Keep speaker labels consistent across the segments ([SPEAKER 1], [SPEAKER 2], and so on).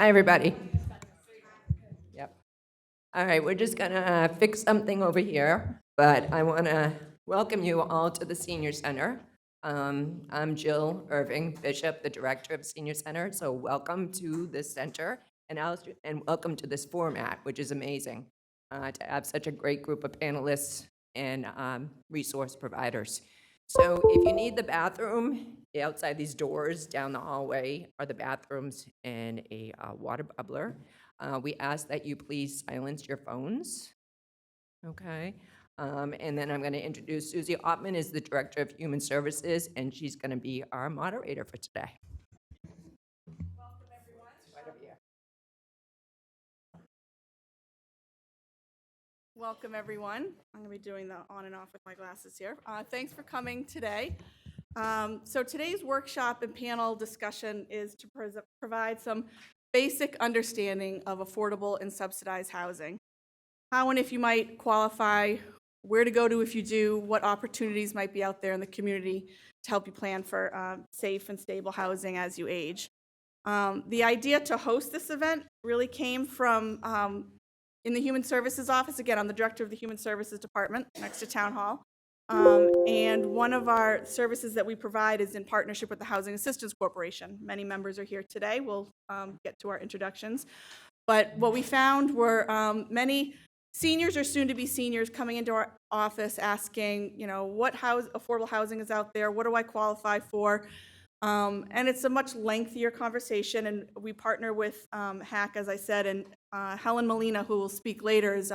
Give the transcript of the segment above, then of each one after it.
[SPEAKER 1] Hi, everybody. Yep. All right, we're just gonna fix something over here, but I want to welcome you all to the Senior Center. I'm Jill Irving Bishop, the Director of Senior Center, so welcome to this center, and welcome to this format, which is amazing, to have such a great group of panelists and resource providers. So if you need the bathroom, outside these doors down the hallway are the bathrooms and a water bubbler. We ask that you please silence your phones, okay? And then I'm going to introduce Susie Ottman is the Director of Human Services, and she's going to be our moderator for today.
[SPEAKER 2] Welcome, everyone.
[SPEAKER 1] Right over here.
[SPEAKER 2] Welcome, everyone. I'm going to be doing the on and off with my glasses here. Thanks for coming today. So today's workshop and panel discussion is to provide some basic understanding of affordable and subsidized housing. How and if you might qualify, where to go to if you do, what opportunities might be out there in the community to help you plan for safe and stable housing as you age. The idea to host this event really came from in the Human Services Office. Again, I'm the Director of the Human Services Department next to Town Hall. And one of our services that we provide is in partnership with the Housing Assistance Corporation. Many members are here today. We'll get to our introductions. But what we found were many seniors or soon-to-be seniors coming into our office asking, what affordable housing is out there? What do I qualify for? And it's a much lengthier conversation, and we partner with HAC, as I said, and Helen Molina, who will speak later, is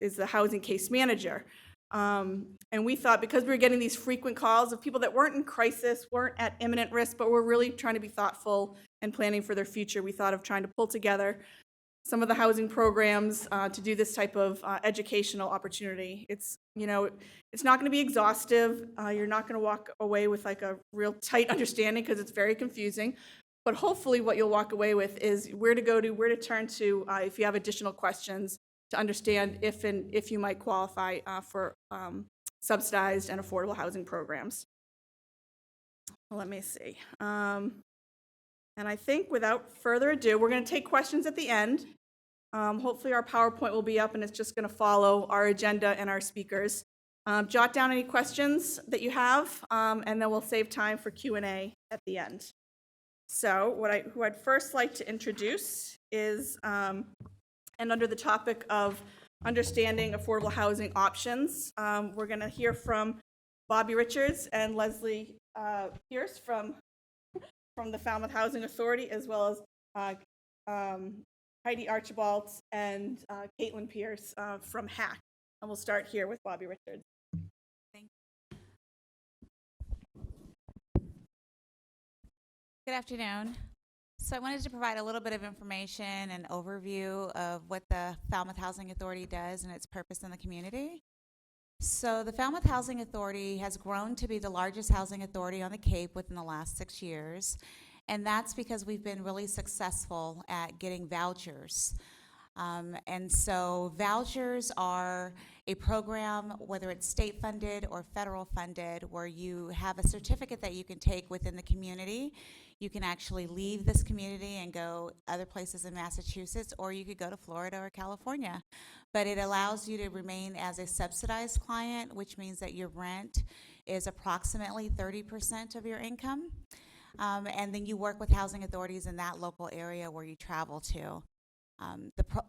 [SPEAKER 2] is the housing case manager. And we thought, because we were getting these frequent calls of people that weren't in crisis, weren't at imminent risk, but were really trying to be thoughtful and planning for their future, we thought of trying to pull together some of the housing programs to do this type of educational opportunity. It's not going to be exhaustive. You're not going to walk away with like a real tight understanding because it's very confusing. But hopefully what you'll walk away with is where to go to, where to turn to if you have additional questions to understand if you might qualify for subsidized and affordable housing programs. Let me see. And I think without further ado, we're going to take questions at the end. Hopefully our PowerPoint will be up and it's just going to follow our agenda and our speakers. Jot down any questions that you have, and then we'll save time for Q&A at the end. So who I'd first like to introduce is, and under the topic of understanding affordable housing options, we're going to hear from Bobby Richards and Leslie Pierce from the Falmouth Housing Authority, as well as Heidi Archibald and Caitlin Pierce from HAC. And we'll start here with Bobby Richards.
[SPEAKER 3] Thank you. Good afternoon. So I wanted to provide a little bit of information and overview of what the Falmouth Housing Authority does and its purpose in the community. So the Falmouth Housing Authority has grown to be the largest housing authority on the Cape within the last 6 years. And that's because we've been really successful at getting vouchers. And so vouchers are a program, whether it's state funded or federal funded, where you have a certificate that you can take within the community. You can actually leave this community and go other places in Massachusetts, or you could go to Florida or California. But it allows you to remain as a subsidized client, which means that your rent is approximately 30% of your income. And then you work with housing authorities in that local area where you travel to.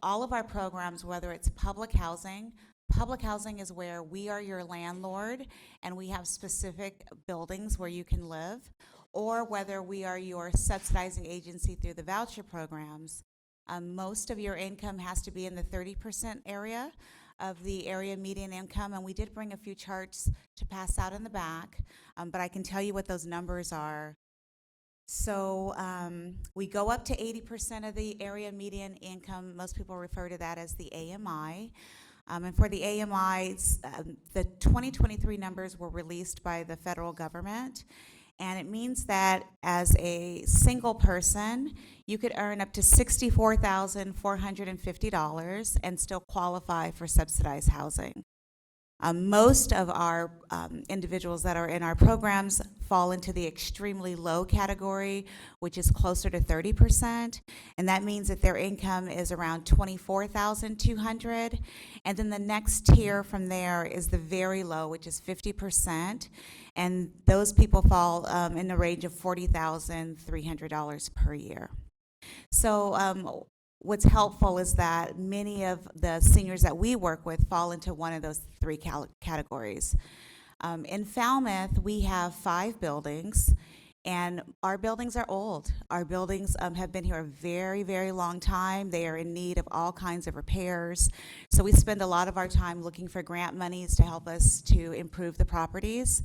[SPEAKER 3] All of our programs, whether it's public housing is where we are your landlord and we have specific buildings where you can live, or whether we are your subsidizing agency through the voucher programs. Most of your income has to be in the 30% area of the area median income, and we did bring a few charts to pass out in the back, but I can tell you what those numbers are. So we go up to 80% of the area median income. Most people refer to that as the AMI. And for the AMIs, the 2023 numbers were released by the federal government. And it means that as a single person, you could earn up to $64,450 and still qualify for subsidized housing. Most of our individuals that are in our programs fall into the extremely low category, which is closer to 30%, and that means that their income is around $24,200. And then the next tier from there is the very low, which is 50%, and those people fall in the range of $40,300 per year. So what's helpful is that many of the seniors that we work with fall into one of those three categories. In Falmouth, we have 5 buildings, and our buildings are old. Our buildings have been here a very, very long time. They are in need of all kinds of repairs. So we spend a lot of our time looking for grant monies to help us to improve the properties.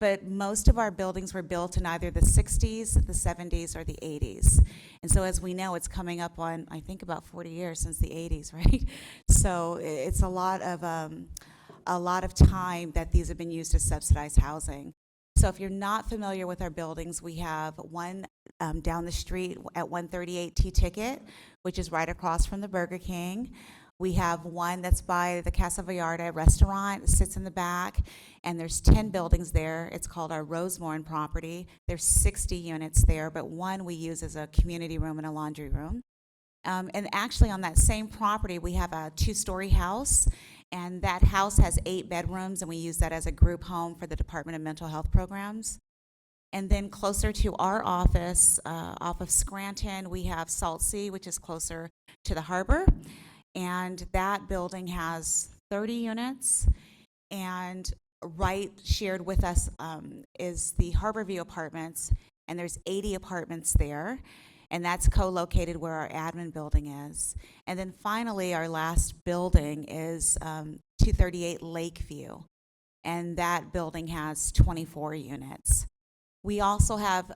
[SPEAKER 3] But most of our buildings were built in either the 60s, the 70s, or the 80s. And so as we know, it's coming up on, I think, about 40 years since the 80s, right? So it's a lot of time that these have been used as subsidized housing. So if you're not familiar with our buildings, we have one down the street at 138 T-Ticket, which is right across from the Burger King. We have one that's by the Casa Vallarta restaurant. It sits in the back, and there's 10 buildings there. It's called our Rosemorne property. There's 60 units there, but one we use as a community room and a laundry room. And actually on that same property, we have a 2-story house, and that house has 8 bedrooms, and we use that as a group home for the Department of Mental Health programs. And then closer to our office, off of Scranton, we have Salt Sea, which is closer to the harbor. And that building has 30 units, and right shared with us is the Harborview Apartments, and there's 80 apartments there, and that's co-located where our admin building is. And then finally, our last building is 238 Lakeview, and that building has 24 units. We also have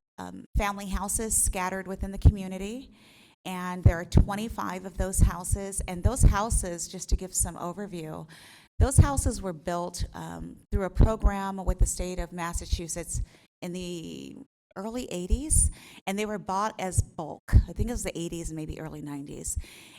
[SPEAKER 3] family houses scattered within the community, and there are 25 of those houses. And those houses, just to give some overview, those houses were built through a program with the state of Massachusetts in the early 80s, and they were bought as bulk. I think it was the 80s and maybe early 90s.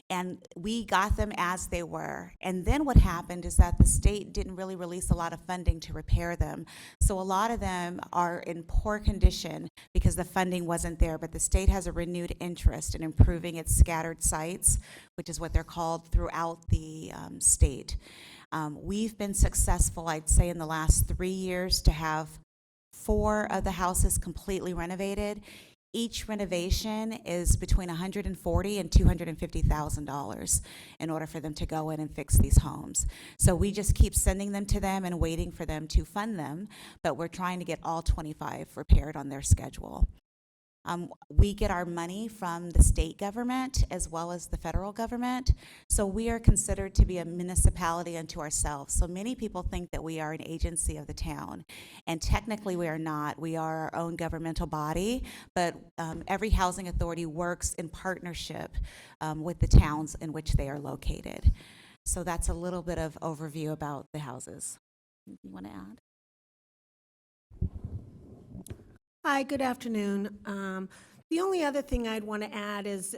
[SPEAKER 3] And we got them as they were. And then what happened is that the state didn't really release a lot of funding to repair them. So a lot of them are in poor condition because the funding wasn't there, but the state has a renewed interest in improving its scattered sites, which is what they're called throughout the state. We've been successful, I'd say, in the last 3 years to have 4 of the houses completely renovated. Each renovation is between $140,000 and $250,000 in order for them to go in and fix these homes. So we just keep sending them to them and waiting for them to fund them, but we're trying to get all 25 repaired on their schedule. We get our money from the state government as well as the federal government, so we are considered to be a municipality unto ourselves. So many people think that we are an agency of the town, and technically we are not. We are our own governmental body, but every housing authority works in partnership with the towns in which they are located. So that's a little bit of overview about the houses. You want to add?
[SPEAKER 4] Hi, good afternoon. The only other thing I'd want to add is,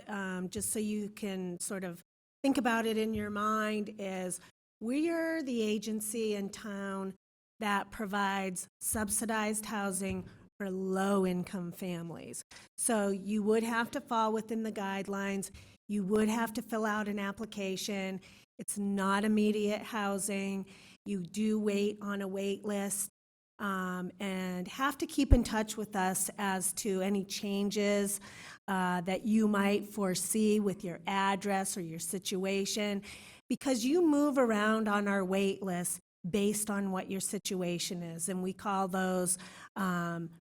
[SPEAKER 4] just so you can sort of think about it in your mind, is we are the agency in town that provides subsidized housing for low-income families. So you would have to fall within the guidelines. You would have to fill out an application. It's not immediate housing. You do wait on a wait list. And have to keep in touch with us as to any changes that you might foresee with your address or your situation, because you move around on our wait list based on what your situation is, and we call those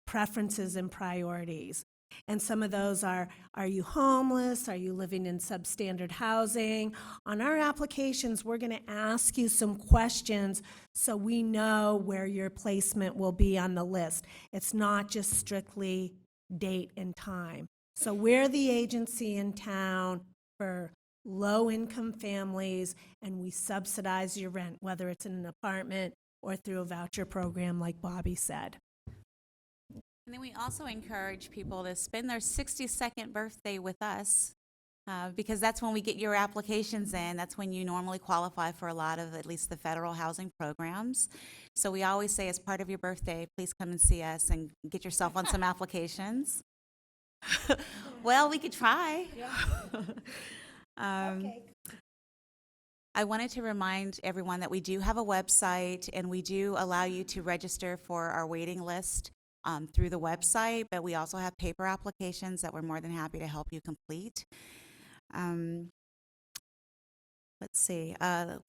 [SPEAKER 4] preferences and priorities. And some of those are you homeless? Are you living in substandard housing? On our applications, we're going to ask you some questions so we know where your placement will be on the list. It's not just strictly date and time. So we're the agency in town for low-income families, and we subsidize your rent, whether it's in an apartment or through a voucher program like Bobby said.
[SPEAKER 3] And then we also encourage people to spend their 62nd birthday with us because that's when we get your applications in. That's when you normally qualify for a lot of at least the federal housing programs. So we always say, as part of your birthday, please come and see us and get yourself on some applications. Well, we could try. I wanted to remind everyone that we do have a website, and we do allow you to register for our waiting list through the website, but we also have paper applications that we're more than happy to help you complete. Let's see.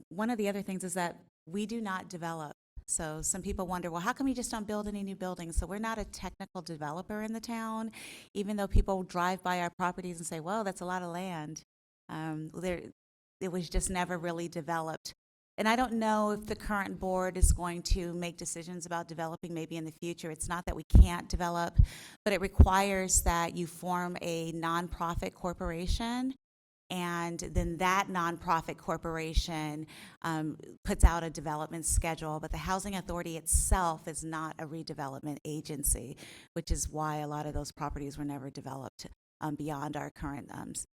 [SPEAKER 3] One of the other things is that we do not develop. So some people wonder, well, how come you just don't build any new buildings? So we're not a technical developer in the town, even though people drive by our properties and say, well, that's a lot of land. It was just never really developed. And I don't know if the current board is going to make decisions about developing maybe in the future. It's not that we can't develop, but it requires that you form a nonprofit corporation, and then that nonprofit corporation puts out a development schedule. But the Housing Authority itself is not a redevelopment agency, which is why a lot of those properties were never developed beyond our current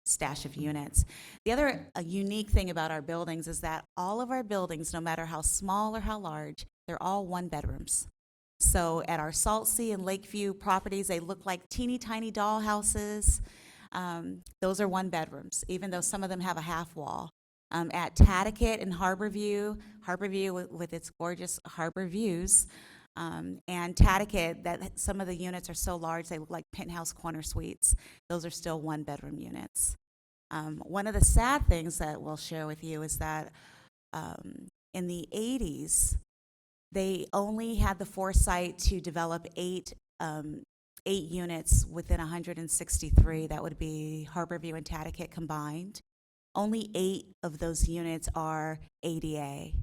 [SPEAKER 3] stash of units. The other unique thing about our buildings is that all of our buildings, no matter how small or how large, they're all one bedrooms. So at our Salt Sea and Lakeview properties, they look like teeny tiny doll houses. Those are one bedrooms, even though some of them have a half wall. At Tatticat and Harborview with its gorgeous harbor views, and Tatticat, that some of the units are so large they look like penthouse corner suites. Those are still one bedroom units. One of the sad things that we'll share with you is that in the 80s, they only had the foresight to develop eight units within 163. That would be Harborview and Tatticat combined. Only 8 of those units are ADA.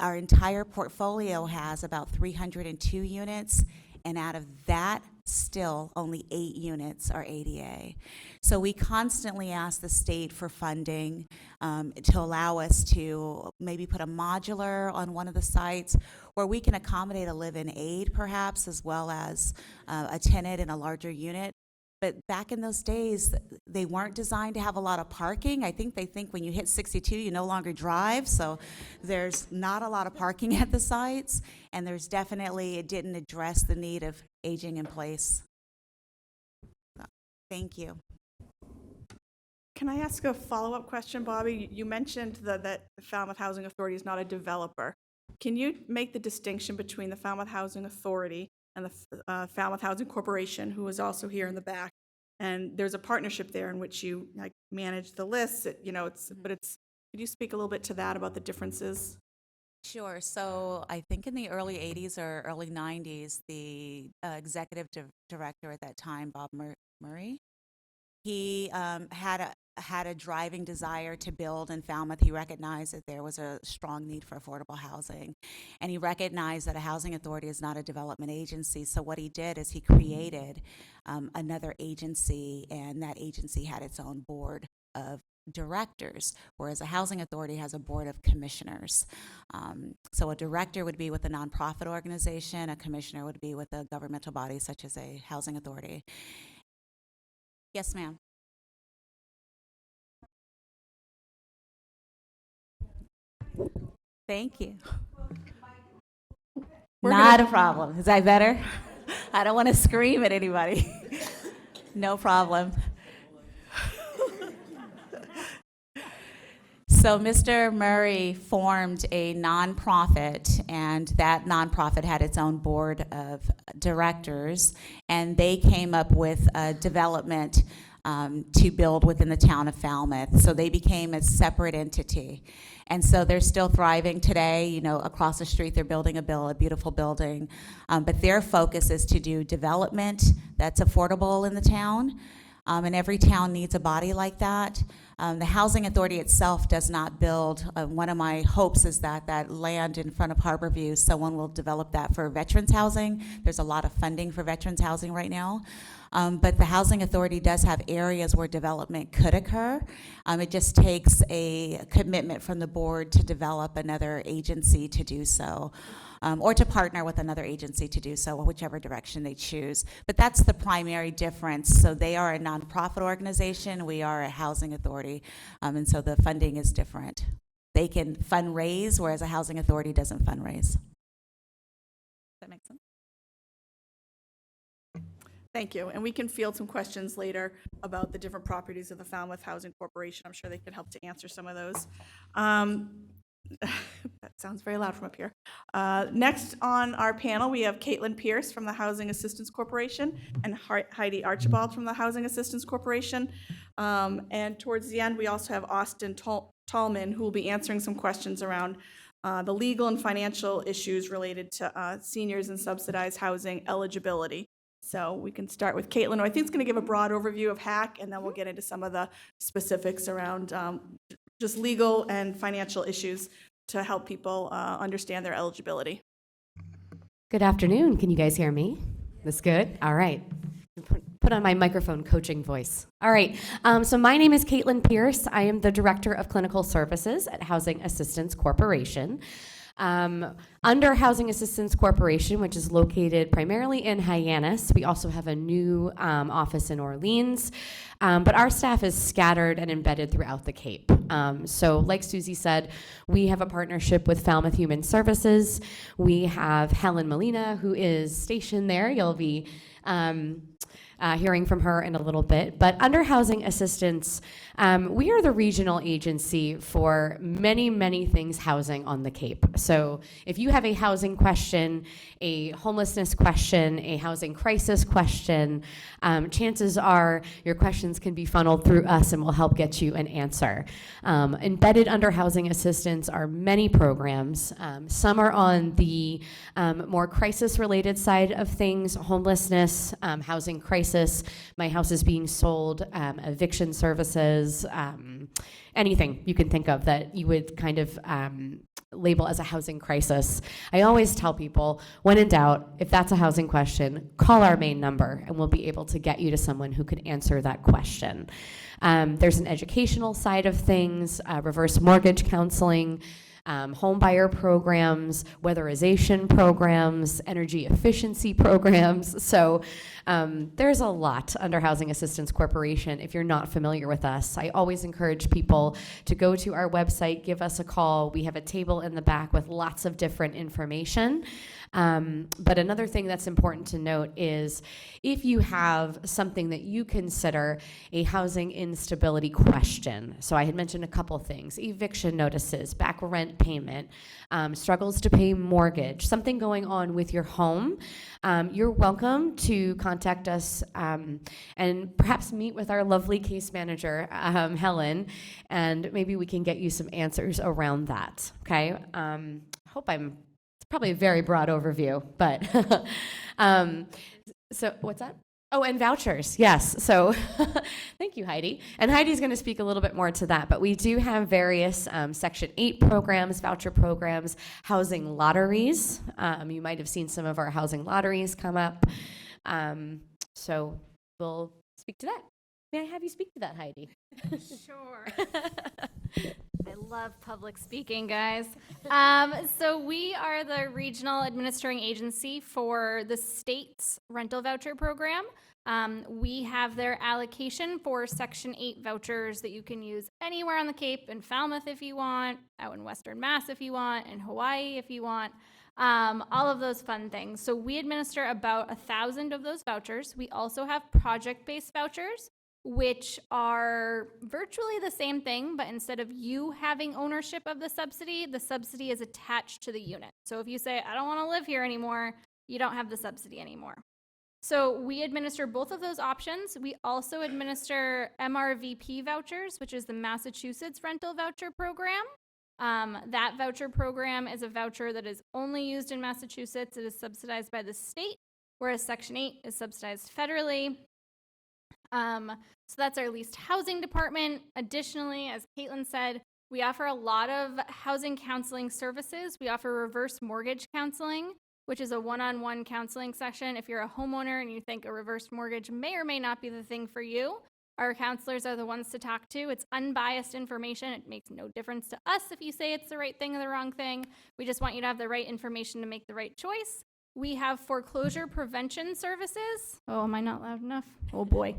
[SPEAKER 3] Our entire portfolio has about 302 units, and out of that, still only 8 units are ADA. So we constantly ask the state for funding to allow us to maybe put a modular on one of the sites where we can accommodate a live-in aid perhaps, as well as a tenant in a larger unit. But back in those days, they weren't designed to have a lot of parking. I think they think when you hit 62, you no longer drive, so there's not a lot of parking at the sites, and there's definitely, it didn't address the need of aging in place. So, thank you.
[SPEAKER 2] Can I ask a follow-up question, Bobby? You mentioned that the Falmouth Housing Authority is not a developer. Can you make the distinction between the Falmouth Housing Authority and the Falmouth Housing Corporation, who is also here in the back? And there's a partnership there in which you manage the lists. Could you speak a little bit to that about the differences?
[SPEAKER 3] Sure. So I think in the early 80s or early 90s, the executive director at that time, Bob Murray, he had a driving desire to build in Falmouth. He recognized that there was a strong need for affordable housing, and he recognized that a housing authority is not a development agency. So what he did is he created another agency, and that agency had its own board of directors, whereas a housing authority has a board of commissioners. So a director would be with a nonprofit organization, a commissioner would be with a governmental body such as a housing authority. Yes, ma'am. Thank you. Not a problem. Is that better? I don't want to scream at anybody. No problem. So Mr. Murray formed a nonprofit, and that nonprofit had its own board of directors, and they came up with a development to build within the town of Falmouth. So they became a separate entity. And so they're still thriving today. You know, across the street, they're building a beautiful building. But their focus is to do development that's affordable in the town. And every town needs a body like that. The housing authority itself does not build. One of my hopes is that that land in front of Harborview, someone will develop that for veterans housing. There's a lot of funding for veterans housing right now. But the housing authority does have areas where development could occur. It just takes a commitment from the board to develop another agency to do so. or to partner with another agency to do so, whichever direction they choose. But that's the primary difference. So they are a nonprofit organization, we are a housing authority, and so the funding is different. They can fundraise, whereas a housing authority doesn't fundraise. Does that make sense?
[SPEAKER 2] Thank you. And we can field some questions later about the different properties of the Falmouth Housing Corporation. I'm sure they could help to answer some of those. That sounds very loud from up here. Next on our panel, we have Caitlin Pierce from the Housing Assistance Corporation and Heidi Archibald from the Housing Assistance Corporation. And towards the end, we also have Austin Tallman, who will be answering some questions around the legal and financial issues related to seniors and subsidized housing eligibility. So we can start with Caitlin, who I think is going to give a broad overview of HAC, and then we'll get into some of the specifics around just legal and financial issues to help people understand their eligibility.
[SPEAKER 5] Good afternoon. Can you guys hear me? This good? All right. Put on my microphone coaching voice. All right. So my name is Caitlin Pierce. I am the Director of Clinical Services at Housing Assistance Corporation. Under Housing Assistance Corporation, which is located primarily in Hyannis, we also have a new office in Orleans, but our staff is scattered and embedded throughout the Cape. So like Susie said, we have a partnership with Falmouth Human Services. We have Helen Molina, who is stationed there. You'll be hearing from her in a little bit. But under Housing Assistance, we are the regional agency for many, many things housing on the Cape. So if you have a housing question, a homelessness question, a housing crisis question, chances are your questions can be funneled through us and we'll help get you an answer. Embedded under Housing Assistance are many programs. Some are on the more crisis-related side of things, homelessness, housing crisis, my house is being sold, eviction services, anything you can think of that you would kind of label as a housing crisis. I always tell people, when in doubt, if that's a housing question, call our main number and we'll be able to get you to someone who could answer that question. There's an educational side of things, reverse mortgage counseling, home buyer programs, weatherization programs, energy efficiency programs. So there's a lot under Housing Assistance Corporation. If you're not familiar with us, I always encourage people to go to our website, give us a call. We have a table in the back with lots of different information. But another thing that's important to note is if you have something that you consider a housing instability question. So I had mentioned a couple things: eviction notices, back rent payment, struggles to pay mortgage, something going on with your home. You're welcome to contact us and perhaps meet with our lovely case manager, Helen, and maybe we can get you some answers around that. Okay. Probably a very broad overview, but so what's that? Oh, and vouchers, yes. So thank you, Heidi. And Heidi's going to speak a little bit more to that, but we do have various Section 8 programs, voucher programs, housing lotteries. You might have seen some of our housing lotteries come up. So we'll speak to that. May I have you speak to that, Heidi?
[SPEAKER 6] Sure. I love public speaking, guys. So we are the regional administering agency for the state's rental voucher program. We have their allocation for Section 8 vouchers that you can use anywhere on the Cape, in Falmouth if you want, out in Western Mass if you want, in Hawaii if you want, all of those fun things. So we administer about 1,000 of those vouchers. We also have project-based vouchers, which are virtually the same thing, but instead of you having ownership of the subsidy is attached to the unit. So if you say, I don't want to live here anymore, you don't have the subsidy anymore. So we administer both of those options. We also administer MRVP vouchers, which is the Massachusetts Rental Voucher Program. That voucher program is a voucher that is only used in Massachusetts. It is subsidized by the state, whereas Section 8 is subsidized federally. So that's our leased housing department. Additionally, as Caitlin said, we offer a lot of housing counseling services. We offer reverse mortgage counseling, which is a one-on-one counseling session. If you're a homeowner and you think a reverse mortgage may or may not be the thing for you, Our counselors are the ones to talk to. It's unbiased information. It makes no difference to us if you say it's the right thing or the wrong thing. We just want you to have the right information to make the right choice. We have foreclosure prevention services. Oh, am I not loud enough? Oh boy.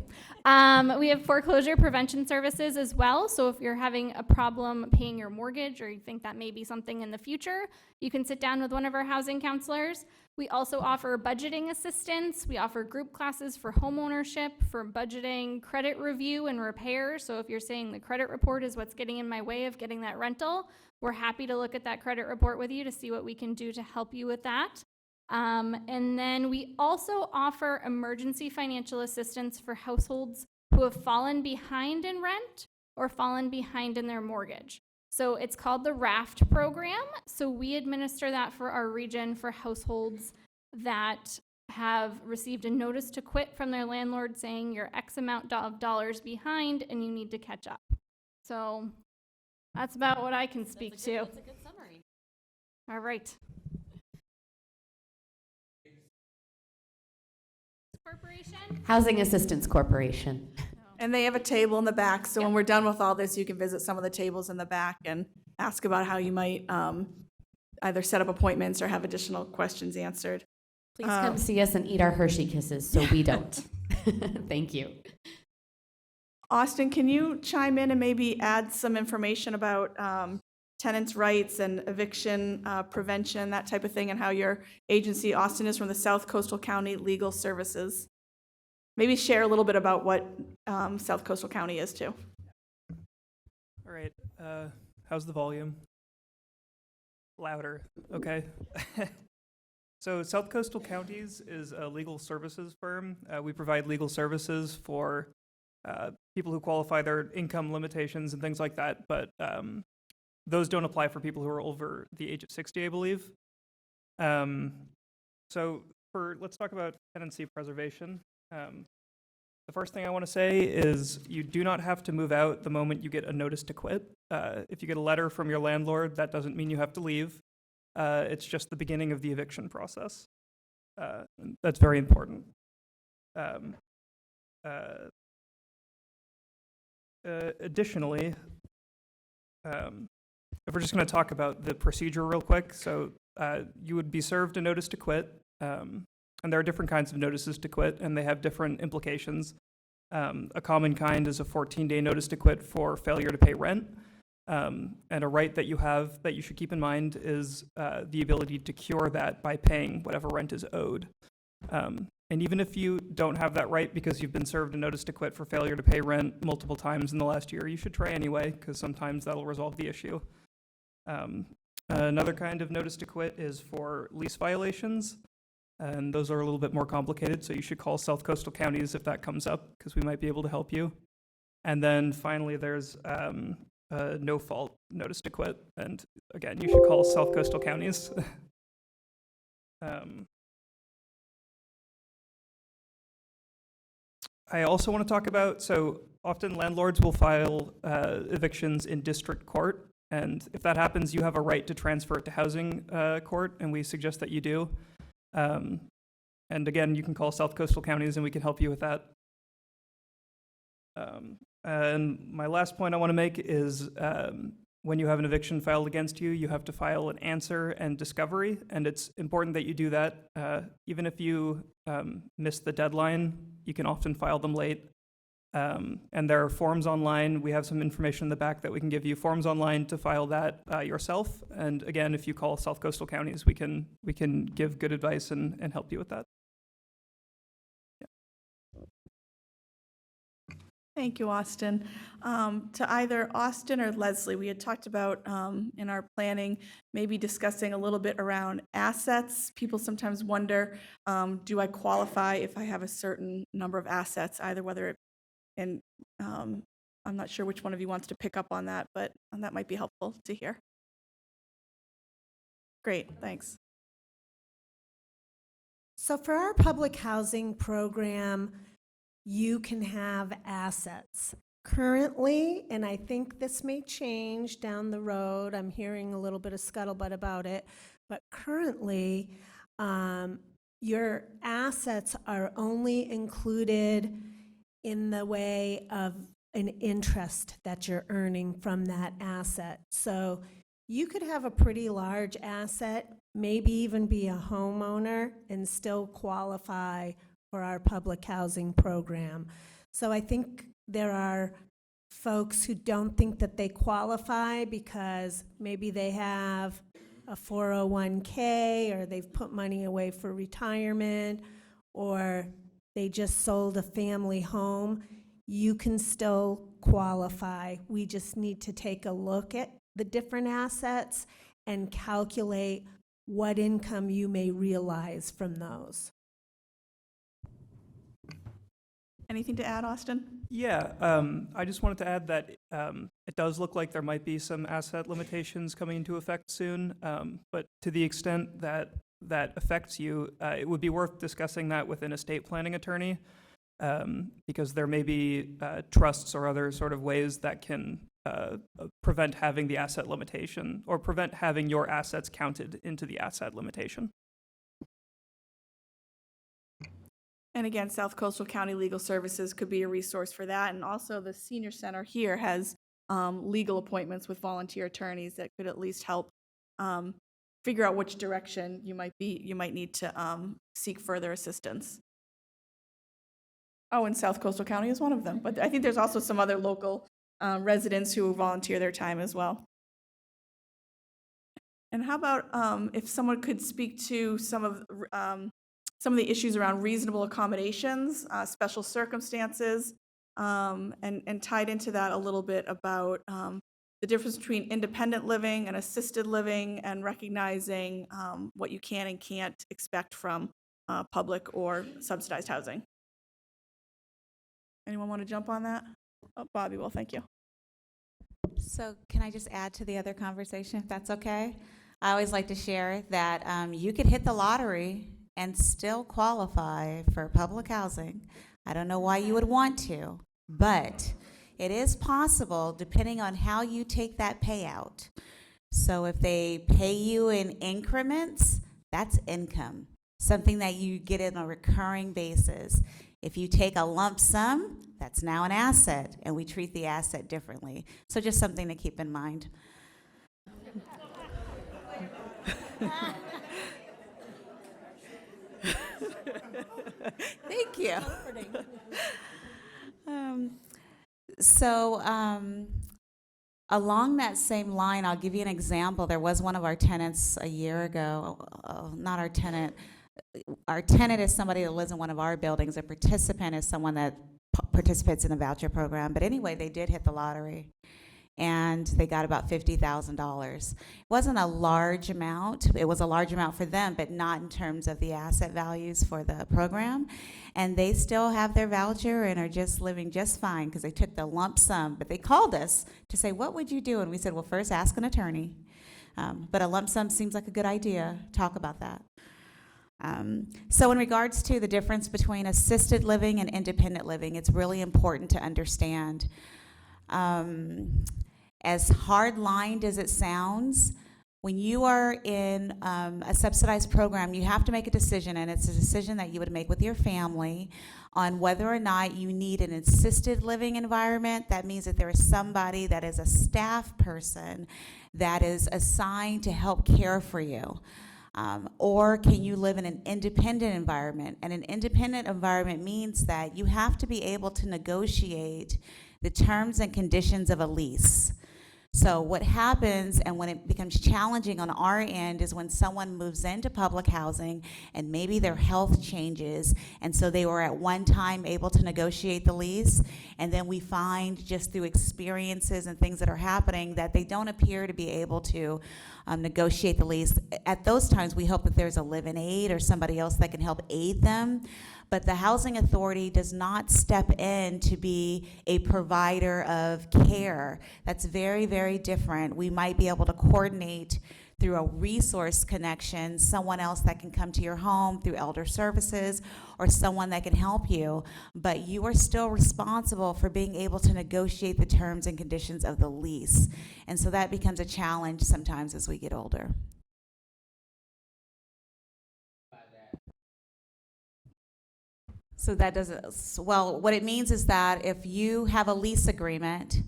[SPEAKER 6] We have foreclosure prevention services as well. So if you're having a problem paying your mortgage or you think that may be something in the future, you can sit down with one of our housing counselors. We also offer budgeting assistance. We offer group classes for homeownership, for budgeting, credit review, and repair. So if you're saying the credit report is what's getting in my way of getting that rental, we're happy to look at that credit report with you to see what we can do to help you with that. And then we also offer emergency financial assistance for households who have fallen behind in rent or fallen behind in their mortgage. So it's called the RAFT program. So we administer that for our region for households that have received a notice to quit from their landlord saying you're X amount of dollars behind and you need to catch up. So that's about what I can speak to.
[SPEAKER 5] That's a good summary.
[SPEAKER 6] All right. Corporation.
[SPEAKER 5] Housing Assistance Corporation.
[SPEAKER 2] And they have a table in the back, so when we're done with all this, you can visit some of the tables in the back and ask about how you might either set up appointments or have additional questions answered.
[SPEAKER 5] Please come see us and eat our Hershey Kisses so we don't. Thank you.
[SPEAKER 2] Austin, can you chime in and maybe add some information about tenants' rights and eviction prevention, that type of thing, and how your agency, Austin, is from the South Coastal County Legal Services? Maybe share a little bit about what South Coastal County is too.
[SPEAKER 7] All right, how's the volume? Louder, okay. So South Coastal Counties is a legal services firm. We provide legal services for people who qualify their income limitations and things like that, but those don't apply for people who are over the age of 60, I believe. So let's talk about tenancy preservation. The first thing I want to say is you do not have to move out the moment you get a notice to quit. If you get a letter from your landlord, that doesn't mean you have to leave. It's just the beginning of the eviction process. That's very important. Additionally, if we're just going to talk about the procedure real quick, so you would be served a notice to quit, and there are different kinds of notices to quit, and they have different implications. A common kind is a 14-day notice to quit for failure to pay rent, and a right that you have that you should keep in mind is the ability to cure that by paying whatever rent is owed. And even if you don't have that right because you've been served a notice to quit for failure to pay rent multiple times in the last year, you should try anyway, because sometimes that'll resolve the issue. Another kind of notice to quit is for lease violations, and those are a little bit more complicated, so you should call South Coastal Counties if that comes up, because we might be able to help you. And then finally, there's a no-fault notice to quit, and again, you should call South Coastal Counties. I also want to talk about, so often landlords will file evictions in district court, and if that happens, you have a right to transfer it to housing court, and we suggest that you do. And again, you can call South Coastal Counties and we can help you with that. And my last point I want to make is when you have an eviction filed against you, you have to file an answer and discovery, and it's important that you do that. Even if you miss the deadline, you can often file them late. And there are forms online. We have some information in the back that we can give you, forms online to file that yourself. And again, if you call South Coastal Counties, we can give good advice and help you with that.
[SPEAKER 2] Thank you, Austin. To either Austin or Leslie, we had talked about in our planning, maybe discussing a little bit around assets. People sometimes wonder, do I qualify if I have a certain number of assets, either whether it, and I'm not sure which one of you wants to pick up on that, but that might be helpful to hear. Great, thanks.
[SPEAKER 4] So for our public housing program, you can have assets. Currently, and I think this may change down the road, I'm hearing a little bit of scuttlebutt about it, but currently, your assets are only included in the way of an interest that you're earning from that asset. So you could have a pretty large asset, maybe even be a homeowner, and still qualify for our public housing program. So I think there are folks who don't think that they qualify because maybe they have a 401k, or they've put money away for retirement, or they just sold a family home. You can still qualify. We just need to take a look at the different assets and calculate what income you may realize from those.
[SPEAKER 2] Anything to add, Austin?
[SPEAKER 7] Yeah, I just wanted to add that it does look like there might be some asset limitations coming into effect soon, but to the extent that that affects you, it would be worth discussing that with an estate planning attorney, because there may be trusts or other sort of ways that can prevent having the asset limitation, or prevent having your assets counted into the asset limitation.
[SPEAKER 2] And again, South Coastal County Legal Services could be a resource for that. And also the senior center here has legal appointments with volunteer attorneys that could at least help figure out which direction you might need to seek further assistance. Oh, and South Coastal County is one of them. But I think there's also some other local residents who volunteer their time as well. And how about if someone could speak to some of the issues around reasonable accommodations, special circumstances, and tied into that a little bit about the difference between independent living and assisted living, and recognizing what you can and can't expect from public or subsidized housing. Anyone want to jump on that? Oh, Bobby will, thank you.
[SPEAKER 3] So can I just add to the other conversation, if that's okay? I always like to share that you could hit the lottery and still qualify for public housing. I don't know why you would want to, but it is possible depending on how you take that payout. So if they pay you in increments, that's income, something that you get on a recurring basis. If you take a lump sum, that's now an asset, and we treat the asset differently. So just something to keep in mind. Thank you. Along that same line, I'll give you an example. There was one of our tenants a year ago, not our tenant. Our tenant is somebody that lives in one of our buildings. A participant is someone that participates in the voucher program. But anyway, they did hit the lottery, and they got about $50,000. It wasn't a large amount. It was a large amount for them, but not in terms of the asset values for the program. And they still have their voucher and are just living just fine because they took the lump sum. But they called us to say, what would you do? And we said, well, first ask an attorney. But a lump sum seems like a good idea. Talk about that. So in regards to the difference between assisted living and independent living, it's really important to understand. As hard-lined as it sounds, when you are in a subsidized program, you have to make a decision, and it's a decision that you would make with your family on whether or not you need an assisted living environment. That means that there is somebody that is a staff person that is assigned to help care for you. Or can you live in an independent environment? And an independent environment means that you have to be able to negotiate the terms and conditions of a lease. So what happens, and when it becomes challenging on our end, is when someone moves into public housing and maybe their health changes, and so they were at one time able to negotiate the lease, and then we find just through experiences and things that are happening that they don't appear to be able to negotiate the lease. At those times, we hope that there's a live-in aid or somebody else that can help aid them. But the housing authority does not step in to be a provider of care. That's very, very different. We might be able to coordinate through a resource connection, someone else that can come to your home through elder services or someone that can help you, but you are still responsible for being able to negotiate the terms and conditions of the lease. And so that becomes a challenge sometimes as we get older. So that doesn't, well, what it means is that if you have a lease agreement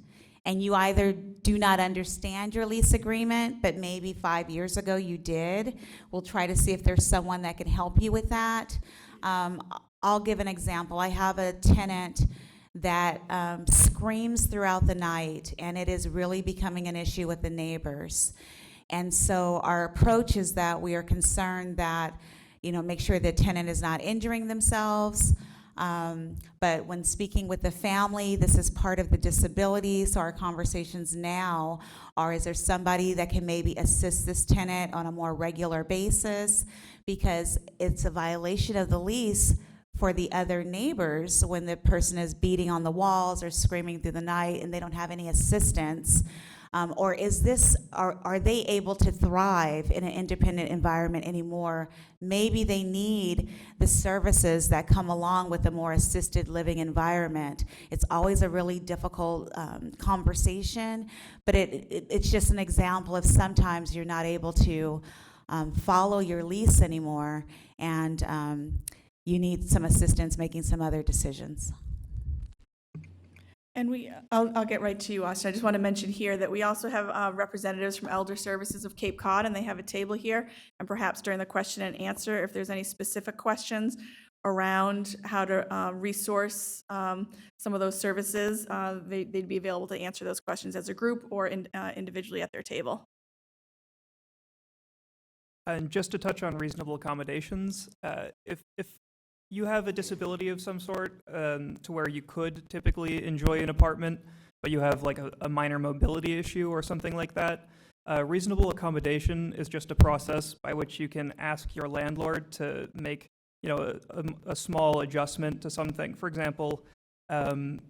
[SPEAKER 3] and you either do not understand your lease agreement, but maybe 5 years ago you did, we'll try to see if there's someone that can help you with that. I'll give an example. I have a tenant that screams throughout the night, and it is really becoming an issue with the neighbors. And so our approach is that we are concerned that, make sure the tenant is not injuring themselves. But when speaking with the family, this is part of the disability, so our conversations now are, is there somebody that can maybe assist this tenant on a more regular basis? Because it's a violation of the lease for the other neighbors when the person is beating on the walls or screaming through the night and they don't have any assistance. Or are they able to thrive in an independent environment anymore? Maybe they need the services that come along with a more assisted living environment. It's always a really difficult conversation, but it's just an example of sometimes you're not able to follow your lease anymore, and you need some assistance making some other decisions.
[SPEAKER 2] And I'll get right to you, Austin. I just want to mention here that we also have representatives from Elder Services of Cape Cod, and they have a table here. And perhaps during the question and answer, if there's any specific questions around how to resource some of those services, they'd be available to answer those questions as a group or individually at their table.
[SPEAKER 7] And just to touch on reasonable accommodations, if you have a disability of some sort to where you could typically enjoy an apartment, but you have like a minor mobility issue or something like that, reasonable accommodation is just a process by which you can ask your landlord to make a small adjustment to something. For example,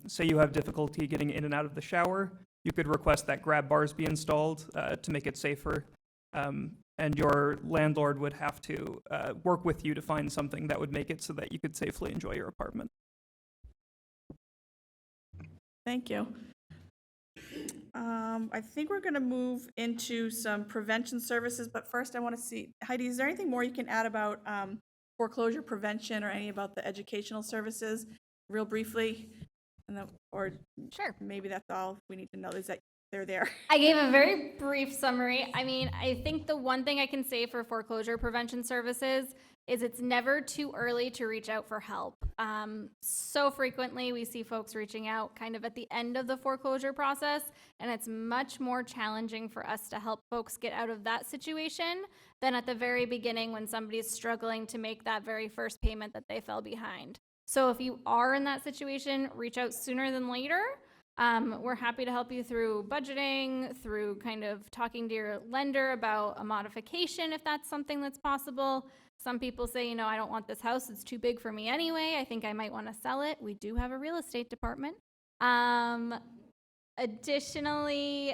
[SPEAKER 7] say you have difficulty getting in and out of the shower, you could request that grab bars be installed to make it safer. And your landlord would have to work with you to find something that would make it so that you could safely enjoy your apartment.
[SPEAKER 2] Thank you. I think we're going to move into some prevention services, but first I want to see, Heidi, is there anything more you can add about foreclosure prevention or any about the educational services, real briefly? Or
[SPEAKER 6] Sure.
[SPEAKER 2] maybe that's all we need to know, is that they're there.
[SPEAKER 6] I gave a very brief summary. I mean, I think the one thing I can say for foreclosure prevention services is it's never too early to reach out for help. So frequently we see folks reaching out kind of at the end of the foreclosure process, and it's much more challenging for us to help folks get out of that situation than at the very beginning when somebody's struggling to make that very first payment that they fell behind. So if you are in that situation, reach out sooner than later. We're happy to help you through budgeting, through kind of talking to your lender about a modification if that's something that's possible. Some people say, I don't want this house, it's too big for me anyway, I think I might want to sell it. We do have a real estate department. Additionally,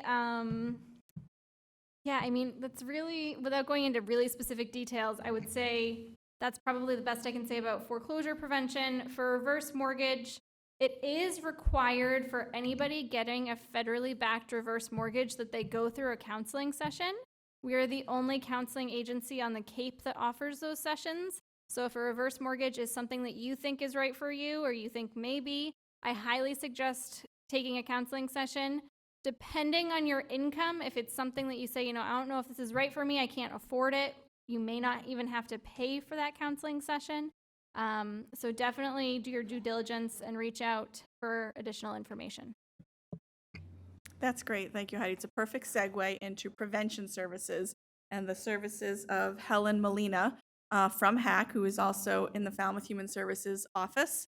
[SPEAKER 6] that's really, without going into really specific details, I would say that's probably the best I can say about foreclosure prevention. For reverse mortgage, it is required for anybody getting a federally backed reverse mortgage that they go through a counseling session. We are the only counseling agency on the Cape that offers those sessions. So if a reverse mortgage is something that you think is right for you, or you think maybe, I highly suggest taking a counseling session. Depending on your income, if it's something that you say, I don't know if this is right for me, I can't afford it, you may not even have to pay for that counseling session. So definitely do your due diligence and reach out for additional information.
[SPEAKER 2] That's great. Thank you, Heidi. It's a perfect segue into prevention services and the services of Helen Molina from HAC, who is also in the Falmouth Human Services office.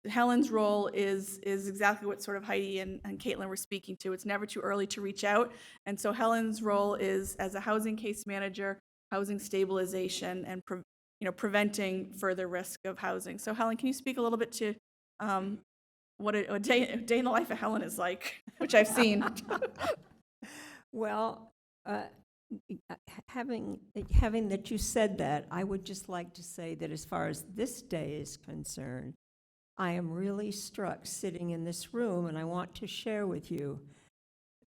[SPEAKER 2] Helen's role is exactly what sort of Heidi and Caitlin were speaking to. It's never too early to reach out. And so Helen's role is as a housing case manager, housing stabilization, and preventing further risk of housing. So Helen, can you speak a little bit to what a day in the life of Helen is like, which I've seen?
[SPEAKER 8] Well, having that you said that, I would just like to say that as far as this day is concerned, I am really struck sitting in this room, and I want to share with you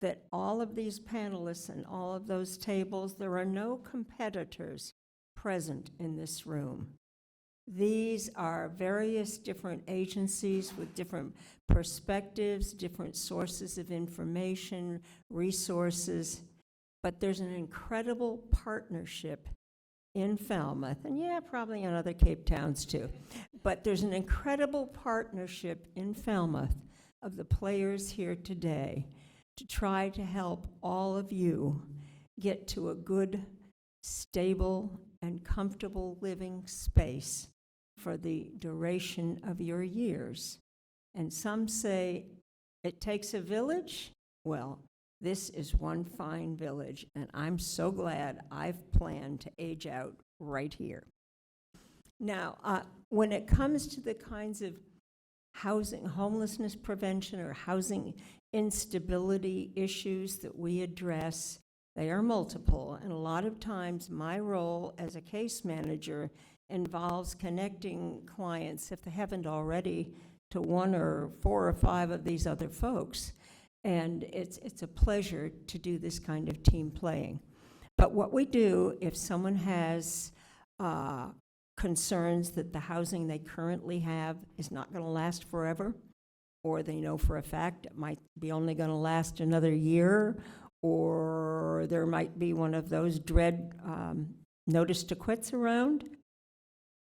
[SPEAKER 8] that all of these panelists and all of those tables, there are no competitors present in this room. These are various different agencies with different perspectives, different sources of information, resources, but there's an incredible partnership in Falmouth, and yeah, probably in other Cape Towns too. But there's an incredible partnership in Falmouth of the players here today to try to help all of you get to a good, stable, and comfortable living space for the duration of your years. And some say it takes a village. Well, this is one fine village, and I'm so glad I've planned to age out right here. Now, when it comes to the kinds of housing, homelessness prevention or housing instability issues that we address, they are multiple, and a lot of times my role as a case manager involves connecting clients, if they haven't already, to one or four or five of these other folks. And it's a pleasure to do this kind of team playing. But what we do, if someone has concerns that the housing they currently have is not going to last forever, or they know for a fact it might be only going to last another year, or there might be one of those dread notice to quits around,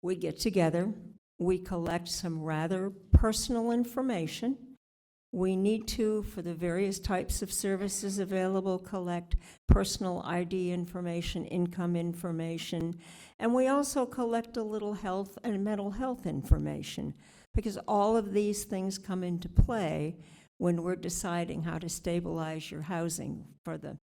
[SPEAKER 8] we get together, we collect some rather personal information. We need to, for the various types of services available, collect personal ID information, income information, and we also collect a little health and mental health information, because all of these things come into play when we're deciding how to stabilize your housing for the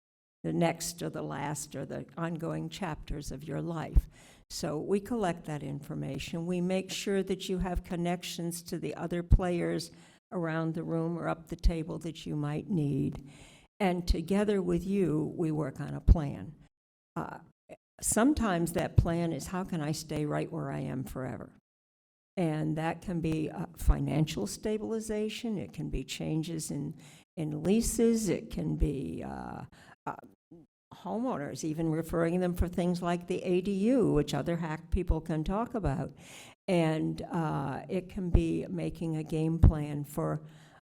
[SPEAKER 8] next or the last or the ongoing chapters of your life. So we collect that information. We make sure that you have connections to the other players around the room or up the table that you might need. And together with you, we work on a plan. Sometimes that plan is, how can I stay right where I am forever? And that can be financial stabilization, it can be changes in leases, it can be homeowners, even referring them for things like the ADU, which other hack people can talk about. And it can be making a game plan for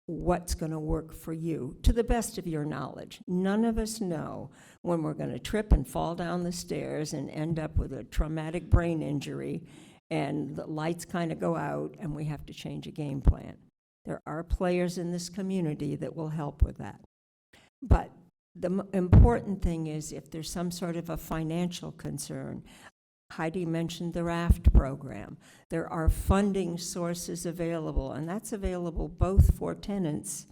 [SPEAKER 8] what's going to work for you, to the best of your knowledge. None of us know when we're going to trip and fall down the stairs and end up with a traumatic brain injury, and the lights kind of go out, and we have to change a game plan. There are players in this community that will help with that. But the important thing is, if there's some sort of a financial concern, Heidi mentioned the RAFT program. There are funding sources available, and that's available both for tenants,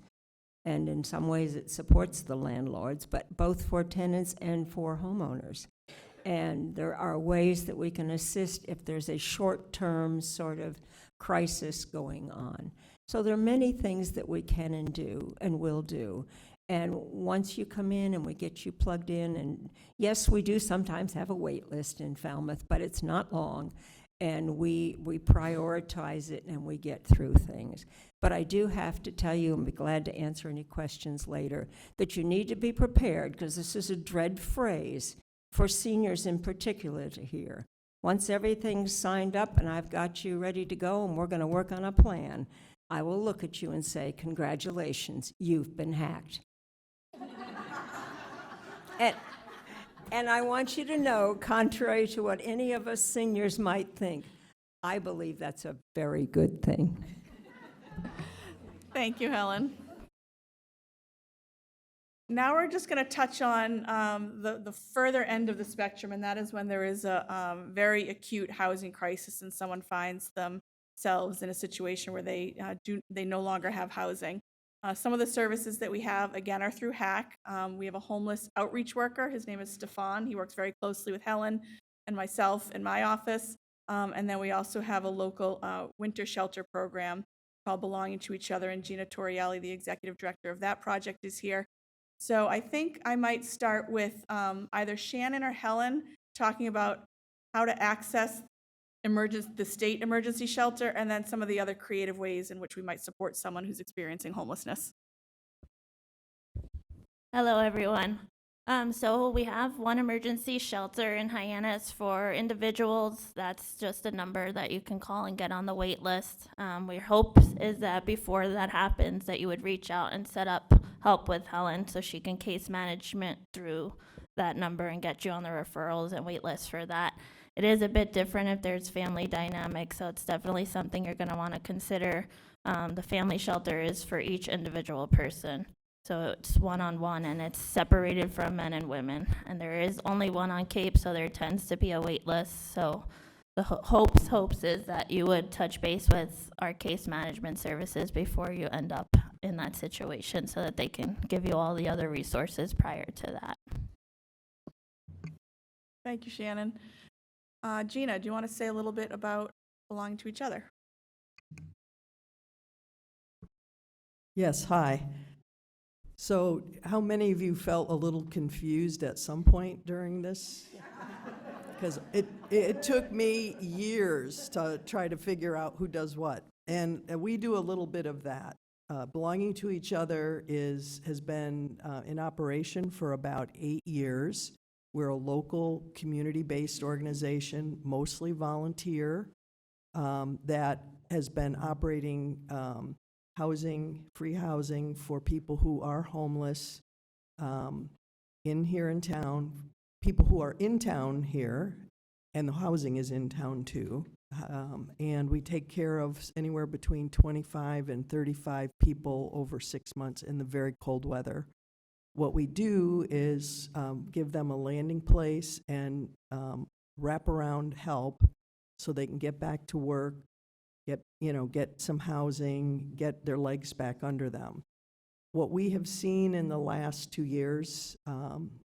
[SPEAKER 8] and in some ways it supports the landlords, but both for tenants and for homeowners. And there are ways that we can assist if there's a short-term sort of crisis going on. So there are many things that we can and do and will do. And once you come in and we get you plugged in, and yes, we do sometimes have a wait list in Falmouth, but it's not long, and we prioritize it and we get through things. But I do have to tell you, and be glad to answer any questions later, that you need to be prepared, because this is a dread phrase for seniors in particular to hear. Once everything's signed up and I've got you ready to go and we're going to work on a plan, I will look at you and say, congratulations, you've been hacked. And I want you to know, contrary to what any of us seniors might think, I believe that's a very good thing.
[SPEAKER 2] Thank you, Helen. Now we're just going to touch on the further end of the spectrum, and that is when there is a very acute housing crisis and someone finds themselves in a situation where they no longer have housing. Some of the services that we have, again, are through HACK. We have a homeless outreach worker. His name is Stefan. He works very closely with Helen and myself in my office. And then we also have a local winter shelter program called Belonging to Each Other, and Gina Torrielli, the executive director of that project, is here. So I think I might start with either Shannon or Helen talking about how to access the state emergency shelter, and then some of the other creative ways in which we might support someone who's experiencing homelessness.
[SPEAKER 9] Hello, everyone. So we have one emergency shelter in Hyannis for individuals. That's just a number that you can call and get on the wait list. Our hope is that before that happens, that you would reach out and set up help with Helen so she can case management through that number and get you on the referrals and wait lists for that. It is a bit different if there's family dynamics, so it's definitely something you're going to want to consider. The family shelter is for each individual person. So it's one-on-one, and it's separated from men and women. And there is only one on Cape, so there tends to be a wait list. So the hopes is that you would touch base with our case management services before you end up in that situation so that they can give you all the other resources prior to that.
[SPEAKER 2] Thank you, Shannon. Gina, do you want to say a little bit about belonging to each other?
[SPEAKER 10] Yes, hi. So how many of you felt a little confused at some point during this? Because it took me years to try to figure out who does what. And we do a little bit of that. Belonging to each other has been in operation for about 8 years. We're a local community-based organization, mostly volunteer, that has been operating free housing for people who are homeless here in town, people who are in town here, and the housing is in town too. And we take care of anywhere between 25 and 35 people over 6 months in the very cold weather. What we do is give them a landing place and wraparound help so they can get back to work, get some housing, get their legs back under them. What we have seen in the last 2 years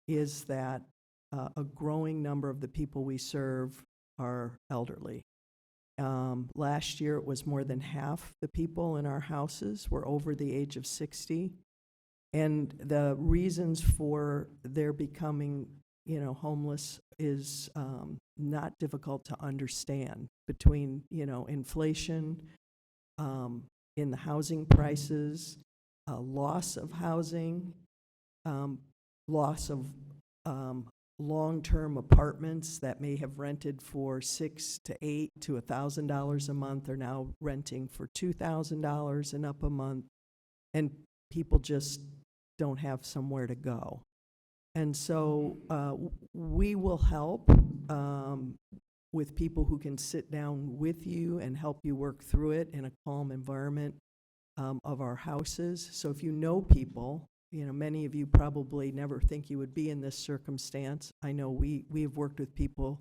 [SPEAKER 10] is that a growing number of the people we serve are elderly. Last year, it was more than half the people in our houses were over the age of 60. And the reasons for their becoming, homeless is not difficult to understand between, inflation in the housing prices, loss of housing, loss of long-term apartments that may have rented for $600 to $800 to $1,000 a month are now renting for $2,000 and up a month, and people just don't have somewhere to go. And so we will help with people who can sit down with you and help you work through it in a calm environment of our houses. So if you know people, many of you probably never think you would be in this circumstance. I know we have worked with people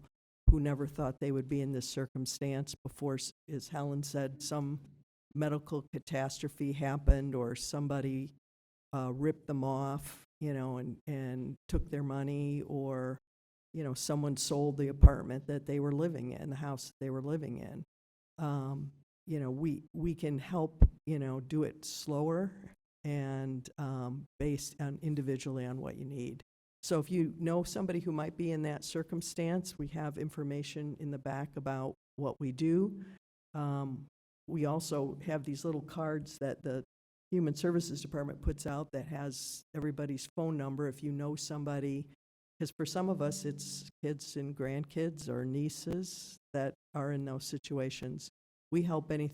[SPEAKER 10] who never thought they would be in this circumstance before, as Helen said, some medical catastrophe happened or somebody ripped them off, and took their money, or, someone sold the apartment that they were living in, the house that they were living in. We can help, do it slower and based on individually on what you need. So if you know somebody who might be in that circumstance, we have information in the back about what we do. We also have these little cards that the Human Services Department puts out that has everybody's phone number if you know somebody, because for some of us it's kids and grandkids or nieces that are in those situations. We help any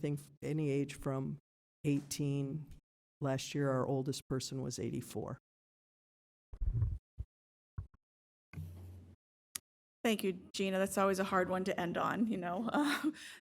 [SPEAKER 10] age from 18. Last year our oldest person was 84.
[SPEAKER 2] Thank you, Gina. That's always a hard one to end on,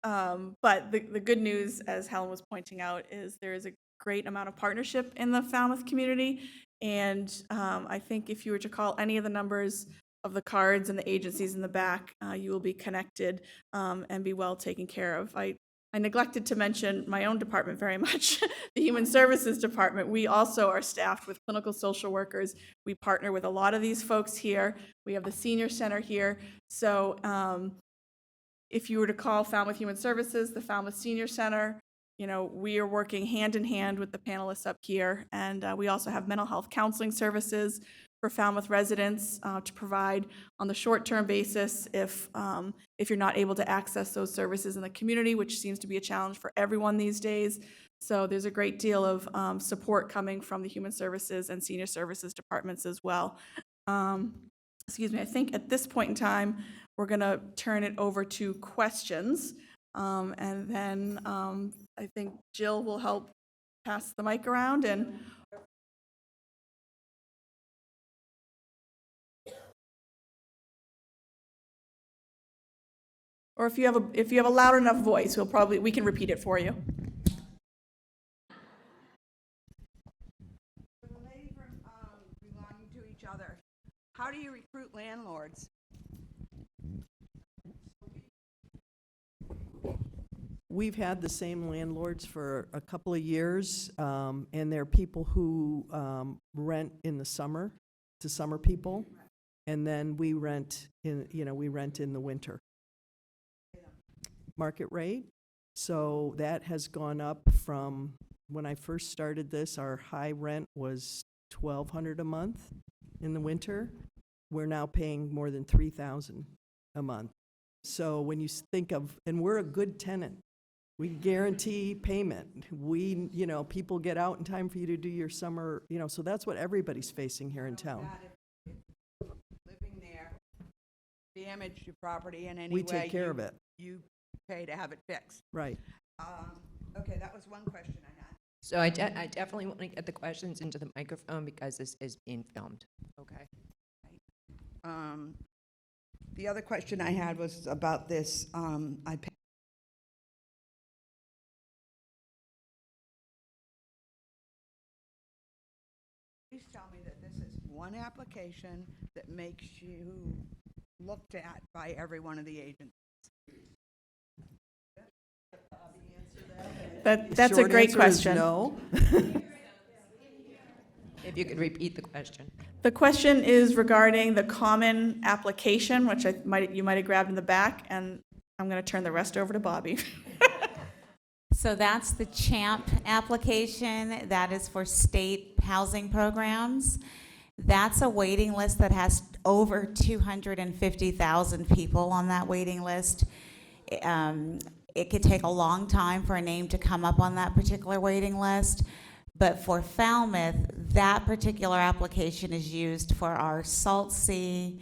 [SPEAKER 2] But the good news, as Helen was pointing out, is there is a great amount of partnership in the Falmouth community. And I think if you were to call any of the numbers of the cards and the agencies in the back, you will be connected and be well taken care of. I neglected to mention my own department very much, the Human Services Department. We also are staffed with clinical social workers. We partner with a lot of these folks here. We have the senior center here. So if you were to call Falmouth Human Services, the Falmouth Senior Center, we are working hand in hand with the panelists up here. And we also have mental health counseling services for Falmouth residents to provide on the short-term basis if you're not able to access those services in the community, which seems to be a challenge for everyone these days. So there's a great deal of support coming from the Human Services and Senior Services departments as well. excuse me, I think at this point in time, we're going to turn it over to questions. And then I think Jill will help pass the mic around and. Or if you have a loud enough voice, we can repeat it for you.
[SPEAKER 11] For the lady from belonging to each other, how do you recruit landlords?
[SPEAKER 10] We've had the same landlords for a couple of years, and they're people who rent in the summer to summer people, and then we rent in the winter. Market rate. So that has gone up from when I first started this, our high rent was $1,200 a month in the winter. We're now paying more than $3,000 a month. So when you think of, and we're a good tenant, we guarantee payment. People get out in time for you to do your summer, so that's what everybody's facing here in town.
[SPEAKER 11] If living there damaged your property in any way,
[SPEAKER 10] We take care of it.
[SPEAKER 11] You pay to have it fixed.
[SPEAKER 10] Right.
[SPEAKER 11] Okay, that was one question I had.
[SPEAKER 1] So I definitely want to get the questions into the microphone because this is being filmed. Okay.
[SPEAKER 11] The other question I had was about this. Please tell me that this is one application that makes you looked at by every one of the agents.
[SPEAKER 2] That's a
[SPEAKER 10] Short
[SPEAKER 2] great
[SPEAKER 10] answer is
[SPEAKER 2] question.
[SPEAKER 10] no.
[SPEAKER 1] If you could repeat the question.
[SPEAKER 2] The question is regarding the common application, which you might have grabbed in the back, and I'm going to turn the rest over to Bobby.
[SPEAKER 3] So that's the CHAMP application. That is for state housing programs. That's a waiting list that has over 250,000 people on that waiting list. It could take a long time for a name to come up on that particular waiting list. But for Falmouth, that particular application is used for our Salt Sea,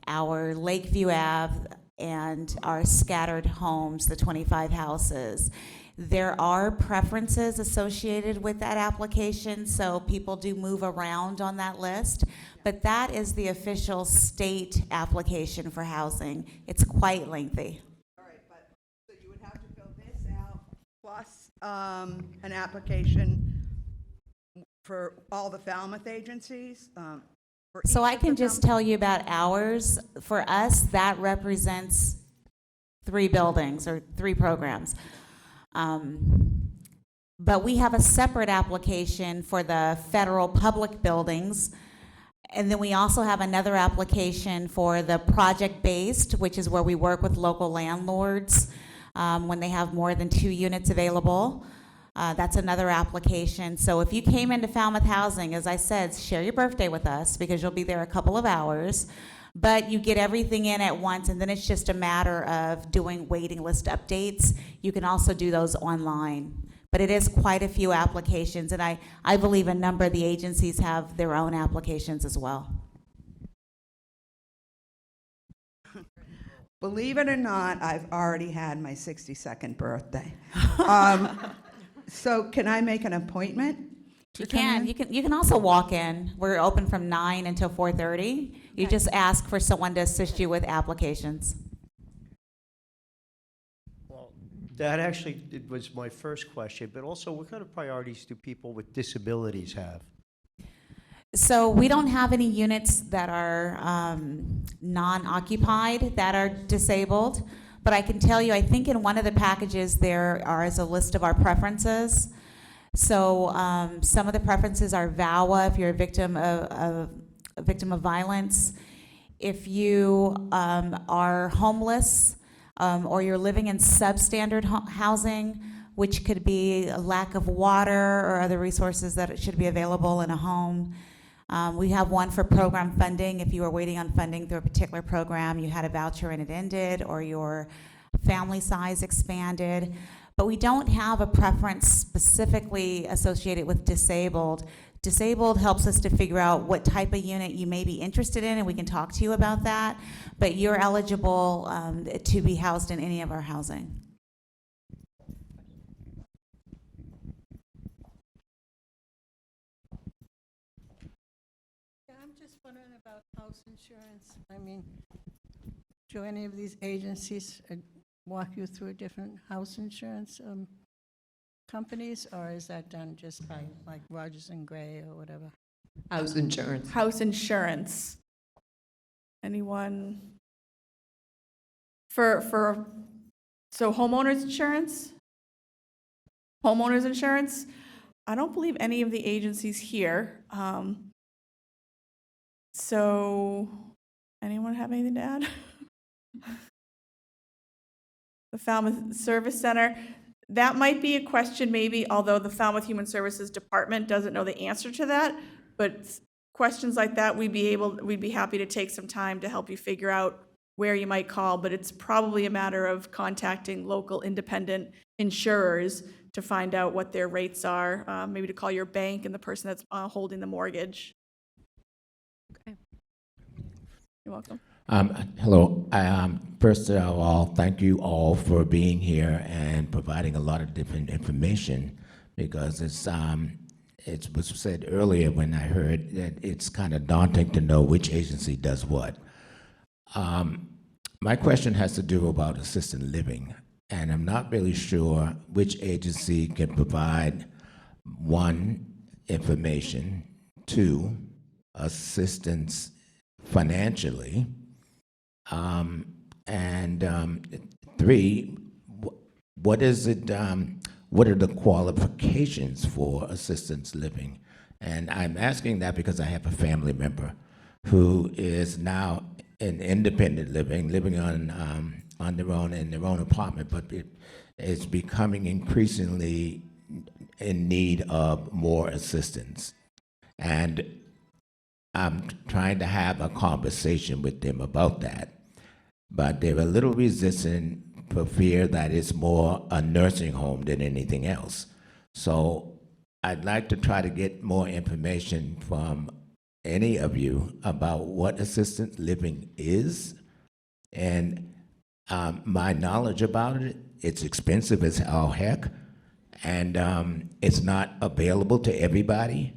[SPEAKER 3] our Lakeview Ave, and our scattered homes, the 25 houses. There are preferences associated with that application, so people do move around on that list, but that is the official state application for housing. It's quite lengthy.
[SPEAKER 11] All right, but so you would have to fill this out plus an application for all the Falmouth agencies? For
[SPEAKER 3] So
[SPEAKER 11] each
[SPEAKER 3] I
[SPEAKER 11] of
[SPEAKER 3] can
[SPEAKER 11] the
[SPEAKER 3] just tell you about ours. For us, that represents 3 buildings or 3 programs. But we have a separate application for the federal public buildings. And then we also have another application for the project-based, which is where we work with local landlords when they have more than 2 units available. That's another application. So if you came into Falmouth Housing, as I said, share your birthday with us because you'll be there a couple of hours. But you get everything in at once, and then it's just a matter of doing waiting list updates. You can also do those online. But it is quite a few applications, and I believe a number of the agencies have their own applications as well.
[SPEAKER 11] Believe it or not, I've already had my 62nd birthday. So can I make an appointment?
[SPEAKER 3] You can. You can also walk in. We're open from 9 until 4:30. You just ask for someone to assist you with applications.
[SPEAKER 12] Well, that actually was my first question, but also what kind of priorities do people with disabilities have?
[SPEAKER 3] So we don't have any units that are non-occupied that are disabled, but I can tell you, I think in one of the packages there is a list of our preferences. So some of the preferences are VAWA if you're a victim of violence. If you are homeless or you're living in substandard housing, which could be a lack of water or other resources that should be available in a home. We have one for program funding. If you were waiting on funding through a particular program, you had a voucher and it ended, or your family size expanded. But we don't have a preference specifically associated with disabled, Disabled helps us to figure out what type of unit you may be interested in, and we can talk to you about that. But you're eligible to be housed in any of our housing.
[SPEAKER 13] Yeah, I'm just wondering about house insurance. I mean, do any of these agencies walk you through different house insurance companies, or is that done just by like Rogers and Gray or whatever?
[SPEAKER 1] House insurance.
[SPEAKER 2] House insurance. Anyone? So homeowners insurance? Homeowners insurance? I don't believe any of the agencies here. So, anyone have anything to add? The Falmouth Service Center, that might be a question maybe, although the Falmouth Human Services Department doesn't know the answer to that, but questions like that, we'd be happy to take some time to help you figure out where you might call, but it's probably a matter of contacting local independent insurers to find out what their rates are, maybe to call your bank and the person that's holding the mortgage.
[SPEAKER 1] Okay.
[SPEAKER 2] You're welcome.
[SPEAKER 14] Hello. First of all, thank you all for being here and providing a lot of different information, because it was said earlier when I heard that it's kind of daunting to know which agency does what. My question has to do about assisted living, and I'm not really sure which agency can provide, one, information, two, assistance financially, and three, what is it? What are the qualifications for assistance living? And I'm asking that because I have a family member who is now in independent living on their own in their own apartment, but it is becoming increasingly in need of more assistance. And I'm trying to have a conversation with them about that, but they're a little resistant for fear that it's more a nursing home than anything else. So I'd like to try to get more information from any of you about what assisted living is, and my knowledge about it. It's expensive as all heck, and it's not available to everybody.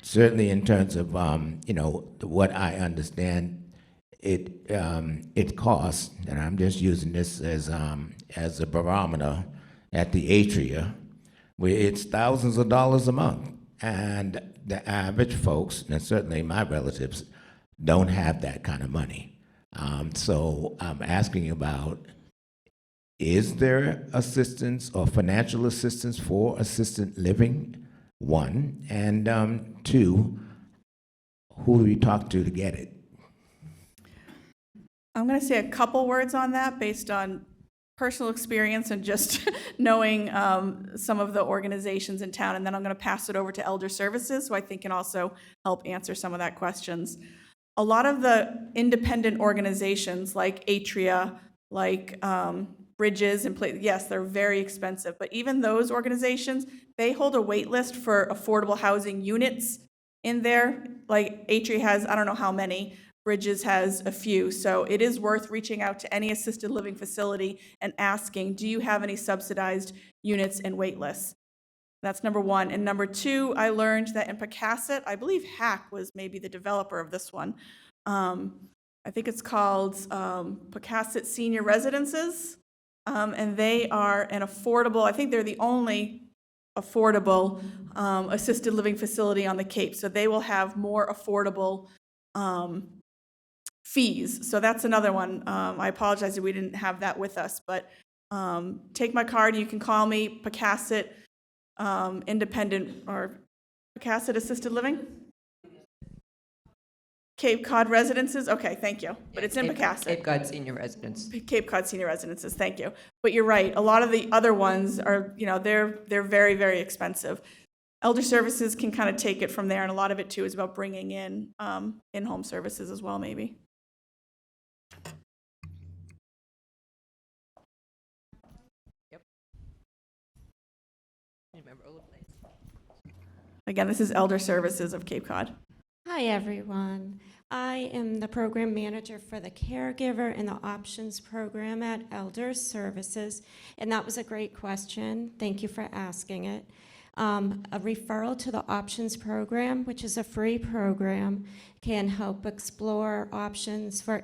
[SPEAKER 14] Certainly in terms of, what I understand, it costs, and I'm just using this as a barometer, at the Atria, where it's thousands of dollars a month. And the average folks, and certainly my relatives, don't have that kind of money. So I'm asking about, is there assistance or financial assistance for assisted living? One, and two, who do we talk to get it?
[SPEAKER 2] I'm going to say a couple words on that based on personal experience and just knowing some of the organizations in town, and then I'm going to pass it over to Elder Services, who I think can also help answer some of that questions. A lot of the independent organizations like Atria, like Bridges and yes, they're very expensive, but even those organizations, they hold a wait list for affordable housing units in there. Like Atria has, I don't know how many, Bridges has a few, so it is worth reaching out to any assisted living facility and asking, do you have any subsidized units and wait lists? That's number one. And number two, I learned that in Pocasset, I believe Hack was maybe the developer of this one. I think it's called Pocasset Senior Residences. And they are an affordable, I think they're the only affordable assisted living facility on the Cape. So they will have more affordable fees. So that's another one. I apologize that we didn't have that with us, but take my card. You can call me Pocasset Independent or Pocasset Assisted Living. Cape Cod Residences, okay, thank you, but it's in Pocasset.
[SPEAKER 1] Cape Cod Senior Residence.
[SPEAKER 2] Cape Cod Senior Residences, thank you. But you're right, a lot of the other ones are, they're very, very expensive. Elder Services can kind of take it from there, and a lot of it too is about bringing in in-home services as well, maybe.
[SPEAKER 1] Yep. Remember all the place.
[SPEAKER 2] Again, this is Elder Services of Cape Cod.
[SPEAKER 15] Hi, everyone. I am the program manager for the caregiver and the options program at Elder Services, and that was a great question. Thank you for asking it. A referral to the options program, which is a free program, can help explore options for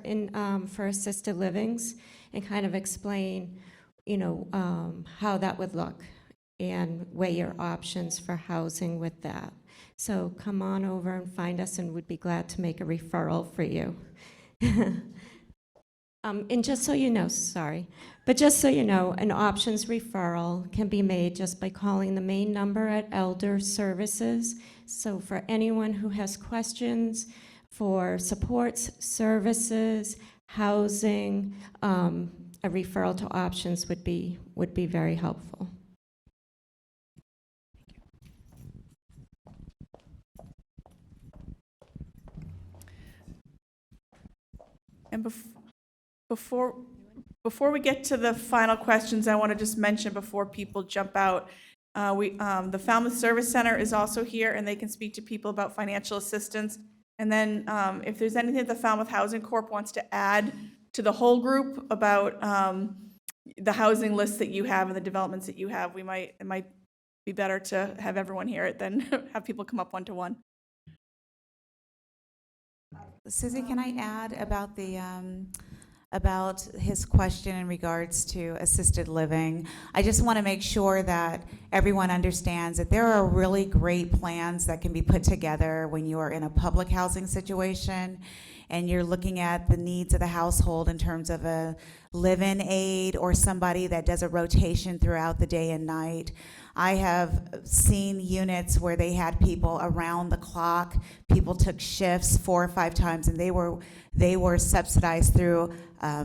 [SPEAKER 15] assisted livings and kind of explain, how that would look and weigh your options for housing with that. So come on over and find us, and we'd be glad to make a referral for you. And just so you know, just so you know, an options referral can be made just by calling the main number at Elder Services. So for anyone who has questions for supports, services, housing, a referral to options would be very helpful.
[SPEAKER 2] And before we get to the final questions, I want to just mention before people jump out, the Falmouth Service Center is also here, and they can speak to people about financial assistance. And then if there's anything that the Falmouth Housing Corp wants to add to the whole group about the housing list that you have and the developments that you have, it might be better to have everyone hear it than have people come up one-to-one.
[SPEAKER 3] Susie, can I add about about his question in regards to assisted living? I just want to make sure that everyone understands that there are really great plans that can be put together when you are in a public housing situation and you're looking at the needs of the household in terms of a live-in aide or somebody that does a rotation throughout the day and night. I have seen units where they had people around the clock. People took shifts 4 or 5 times, and they were subsidized through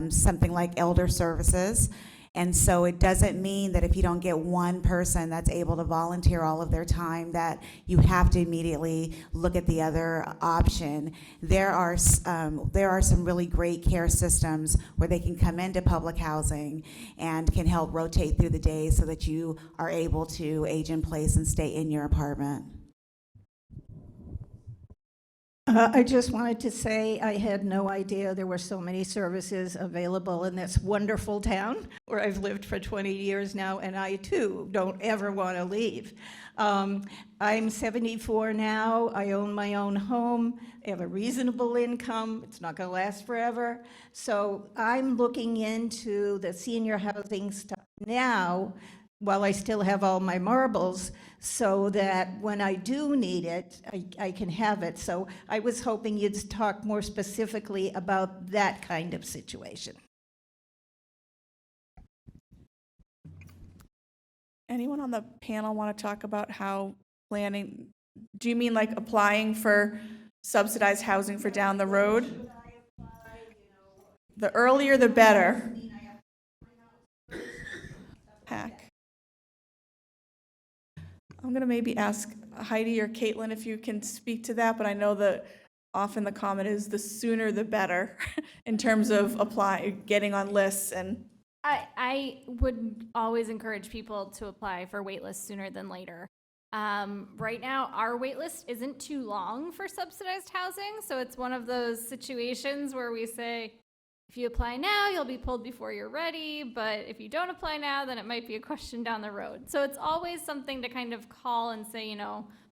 [SPEAKER 3] something like Elder Services. And so it doesn't mean that if you don't get one person that's able to volunteer all of their time that you have to immediately look at the other option. There are some really great care systems where they can come into public housing and can help rotate through the day so that you are able to age in place and stay in your apartment.
[SPEAKER 13] I just wanted to say I had no idea there were so many services available in this wonderful town where I've lived for 20 years now, and I too don't ever want to leave. I'm 74 now. I own my own home. I have a reasonable income. It's not going to last forever. So I'm looking into the senior housing stuff now while I still have all my marbles, so that when I do need it, I can have it. So I was hoping you'd talk more specifically about that kind of situation.
[SPEAKER 2] Anyone on the panel want to talk about how planning, do you mean like applying for subsidized housing for down the road? The earlier the better. Pack. I'm going to maybe ask Heidi or Caitlin if you can speak to that, but I know that often the comment is the sooner the better in terms of getting on lists. And
[SPEAKER 6] I would always encourage people to apply for waitlists sooner than later. Right now, our waitlist isn't too long for subsidized housing, so it's one of those situations where we say, if you apply now, you'll be pulled before you're ready, but if you don't apply now, then it might be a question down the road. So it's always something to kind of call and say,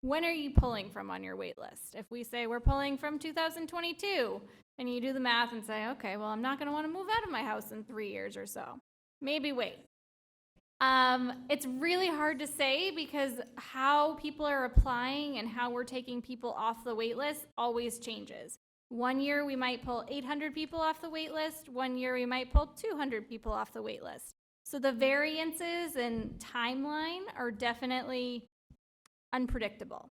[SPEAKER 6] when are you pulling from on your wait list? If we say we're pulling from 2022, and you do the math and say, okay, well, I'm not going to want to move out of my house in 3 years or so. Maybe wait. It's really hard to say because how people are applying and how we're taking people off the wait list always changes. 1 year we might pull 800 people off the wait list. 1 year we might pull 200 people off the wait list. So the variances and timeline are definitely unpredictable.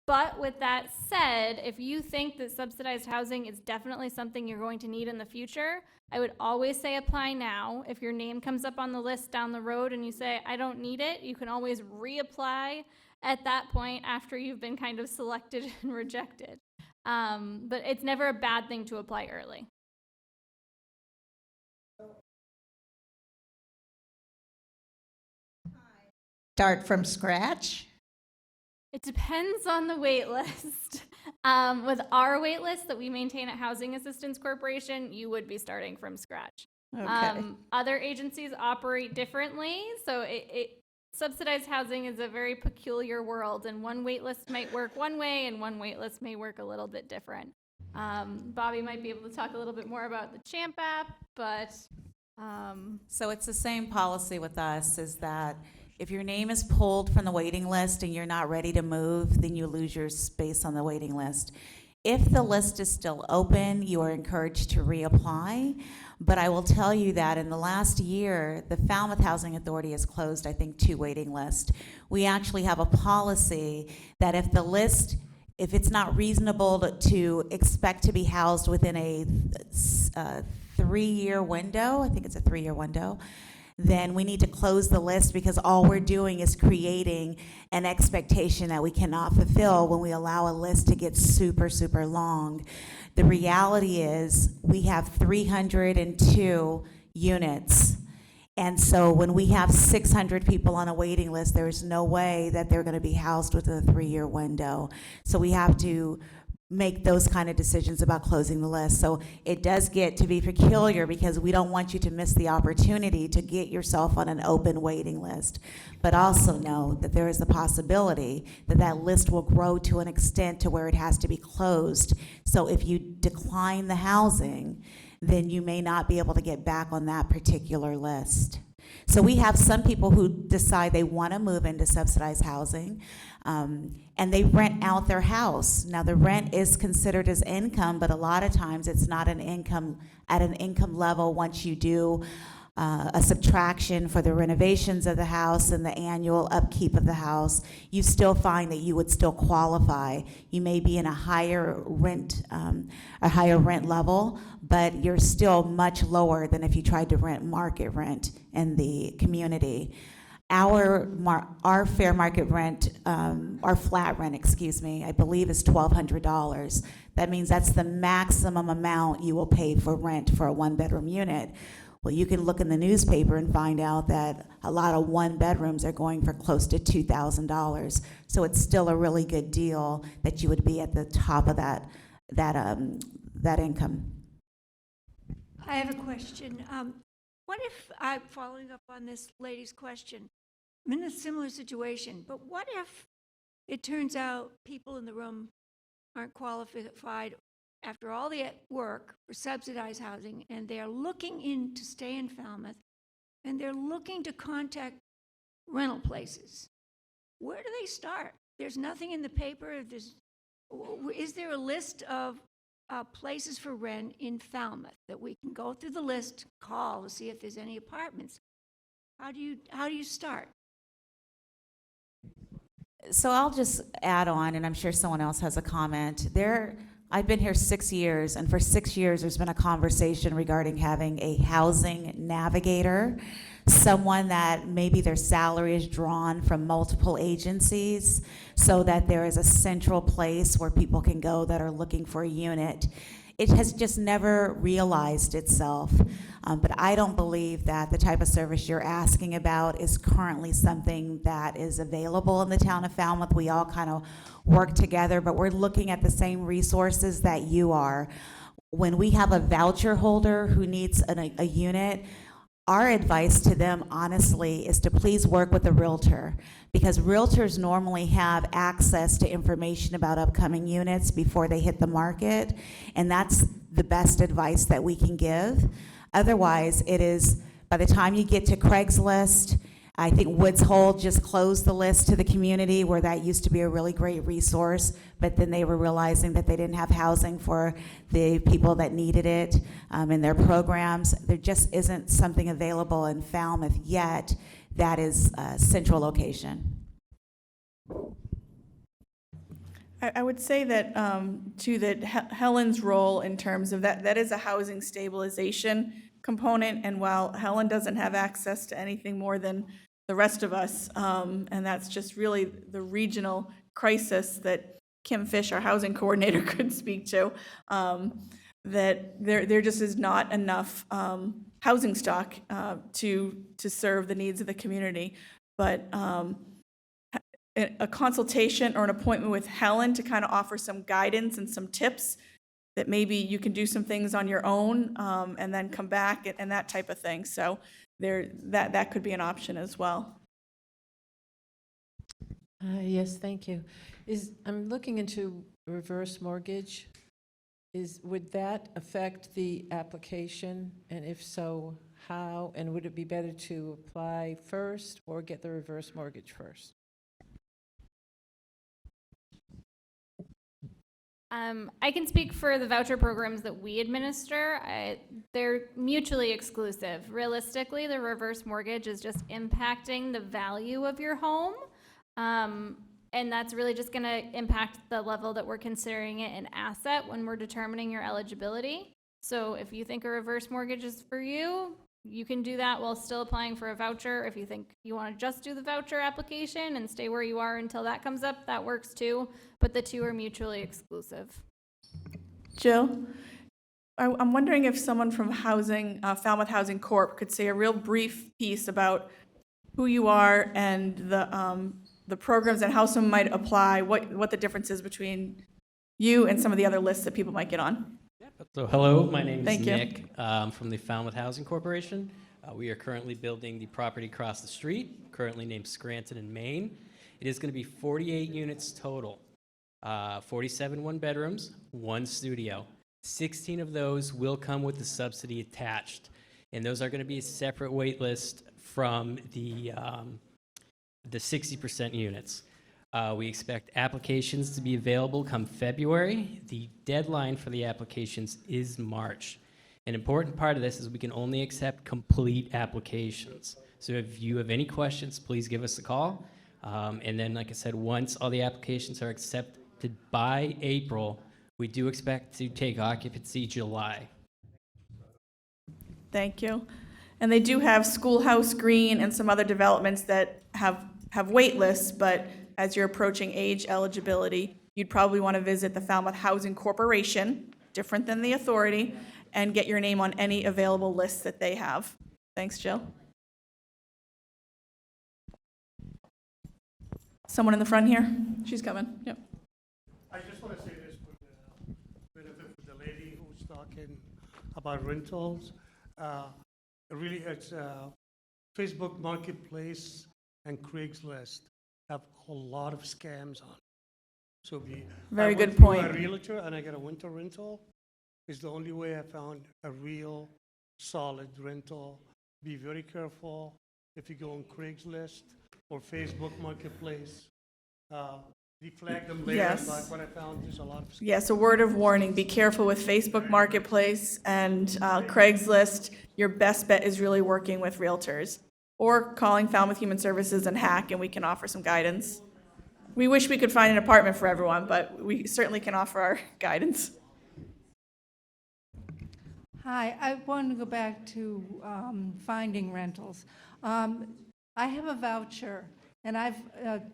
[SPEAKER 6] But with that said, if you think that subsidized housing is definitely something you're going to need in the future, I would always say apply now. If your name comes up on the list down the road and you say, I don't need it, you can always reapply at that point after you've been kind of selected and rejected. But it's never a bad thing to apply early.
[SPEAKER 13] Start from scratch?
[SPEAKER 6] It depends on the wait list. With our wait list that we maintain at Housing Assistance Corporation, you would be starting from scratch.
[SPEAKER 2] Okay.
[SPEAKER 6] Other agencies operate differently, so subsidized housing is a very peculiar world, and one wait list might work one way, and one wait list may work a little bit different. Bobby might be able to talk a little bit more about the CHAMP app, but
[SPEAKER 3] So it's the same policy with us, is that if your name is pulled from the waiting list and you're not ready to move, then you lose your space on the waiting list. If the list is still open, you are encouraged to reapply. But I will tell you that in the last year, the Falmouth Housing Authority has closed, I think, 2 waiting lists. We actually have a policy that if it's not reasonable to expect to be housed within a 3-year window, I think it's a 3-year window, then we need to close the list, because all we're doing is creating an expectation that we cannot fulfill when we allow a list to get super, super long. The reality is we have 302 units. And so when we have 600 people on a waiting list, there's no way that they're going to be housed within a 3-year window. So we have to make those kind of decisions about closing the list. So it does get to be peculiar, because we don't want you to miss the opportunity to get yourself on an open waiting list. But also know that there is the possibility that that list will grow to an extent to where it has to be closed. So if you decline the housing, then you may not be able to get back on that particular list. So we have some people who decide they want to move into subsidized housing, and they rent out their house. Now, the rent is considered as income, but a lot of times it's not an income at an income level once you do a subtraction for the renovations of the house and the annual upkeep of the house. You still find that you would still qualify. You may be in a higher rent level, but you're still much lower than if you tried to rent market rent in the community. Our fair market rent, our flat rent, excuse me, I believe is $1,200. That means that's the maximum amount you will pay for rent for a 1-bedroom unit. Well, you can look in the newspaper and find out that a lot of 1-bedrooms are going for close to $2,000. So it's still a really good deal that you would be at the top of that income.
[SPEAKER 16] I have a question. What if, I'm following up on this lady's question, I'm in a similar situation, but what if it turns out people in the room aren't qualified after all the work for subsidized housing, and they're looking in to stay in Falmouth, and they're looking to contact rental places? Where do they start? There's nothing in the paper. Is there a list of places for rent in Falmouth that we can go through the list, call to see if there's any apartments? How do you start?
[SPEAKER 3] So I'll just add on, and I'm sure someone else has a comment. I've been here 6 years, and for 6 years there's been a conversation regarding having a housing navigator, someone that maybe their salary is drawn from multiple agencies, so that there is a central place where people can go that are looking for a unit. It has just never realized itself, but I don't believe that the type of service you're asking about is currently something that is available in the town of Falmouth. We all kind of work together, but we're looking at the same resources that you are. When we have a voucher holder who needs a unit, our advice to them, honestly, is to please work with a realtor, because realtors normally have access to information about upcoming units before they hit the market, and that's the best advice that we can give. Otherwise, it is, by the time you get to Craigslist, I think Woods Hole just closed the list to the community, where that used to be a really great resource, but then they were realizing that they didn't have housing for the people that needed it in their programs. There just isn't something available in Falmouth yet that is a central location.
[SPEAKER 2] I would say that, too, that Helen's role in terms of that is a housing stabilization component, and while Helen doesn't have access to anything more than the rest of us, and that's just really the regional crisis that Kim Fish, our housing coordinator, could speak to, that there just is not enough housing stock to serve the needs of the community. But a consultation or an appointment with Helen to kind of offer some guidance and some tips that maybe you can do some things on your own, and then come back and that type of thing. So that could be an option as well.
[SPEAKER 13] Yes, thank you. I'm looking into reverse mortgage. Would that affect the application? And if so, how? And would it be better to apply first or get the reverse mortgage first?
[SPEAKER 6] I can speak for the voucher programs that we administer. They're mutually exclusive. Realistically, the reverse mortgage is just impacting the value of your home. And that's really just going to impact the level that we're considering it an asset when we're determining your eligibility. So if you think a reverse mortgage is for you, you can do that while still applying for a voucher. If you think you want to just do the voucher application and stay where you are until that comes up, that works too. But the two are mutually exclusive.
[SPEAKER 2] Jill, I'm wondering if someone from Falmouth Housing Corp. could say a real brief piece about who you are and the programs and how someone might apply, what the difference is between you and some of the other lists that people might get on.
[SPEAKER 17] So hello, my name is
[SPEAKER 2] Thank you.
[SPEAKER 17] Nick from the Falmouth Housing Corporation. We are currently building the property across the street, currently named Scranton in Maine. It is going to be 48 units total, 47 one-bedrooms, 1 studio. 16 of those will come with the subsidy attached, and those are going to be a separate wait list from the 60% units. We expect applications to be available come February. The deadline for the applications is March. An important part of this is we can only accept complete applications. So if you have any questions, please give us a call. And then, like I said, once all the applications are accepted by April, we do expect to take occupancy July.
[SPEAKER 2] Thank you. And they do have Schoolhouse Green and some other developments that have wait lists, but as you're approaching age eligibility, you'd probably want to visit the Falmouth Housing Corporation, different than the authority, and get your name on any available lists that they have. Thanks, Jill. Someone in the front here? She's coming. Yep.
[SPEAKER 18] I just want to say this for the benefit of the lady who's talking about rentals. Really, it's Facebook Marketplace and Craigslist have a lot of scams on. So
[SPEAKER 2] Very
[SPEAKER 18] I
[SPEAKER 2] good
[SPEAKER 18] went through
[SPEAKER 2] point.
[SPEAKER 18] a realtor and I got a winter rental. It's the only way I found a real solid rental. Be very careful if you go on Craigslist or Facebook Marketplace. Deflag them later,
[SPEAKER 2] Yes.
[SPEAKER 18] but what I found is a lot of scams.
[SPEAKER 2] Yes, a word of warning, be careful with Facebook Marketplace and Craigslist. Your best bet is really working with realtors or calling Falmouth Human Services and Hack, and we can offer some guidance. We wish we could find an apartment for everyone, but we certainly can offer our guidance.
[SPEAKER 19] Hi, I want to go back to finding rentals. I have a voucher, and I've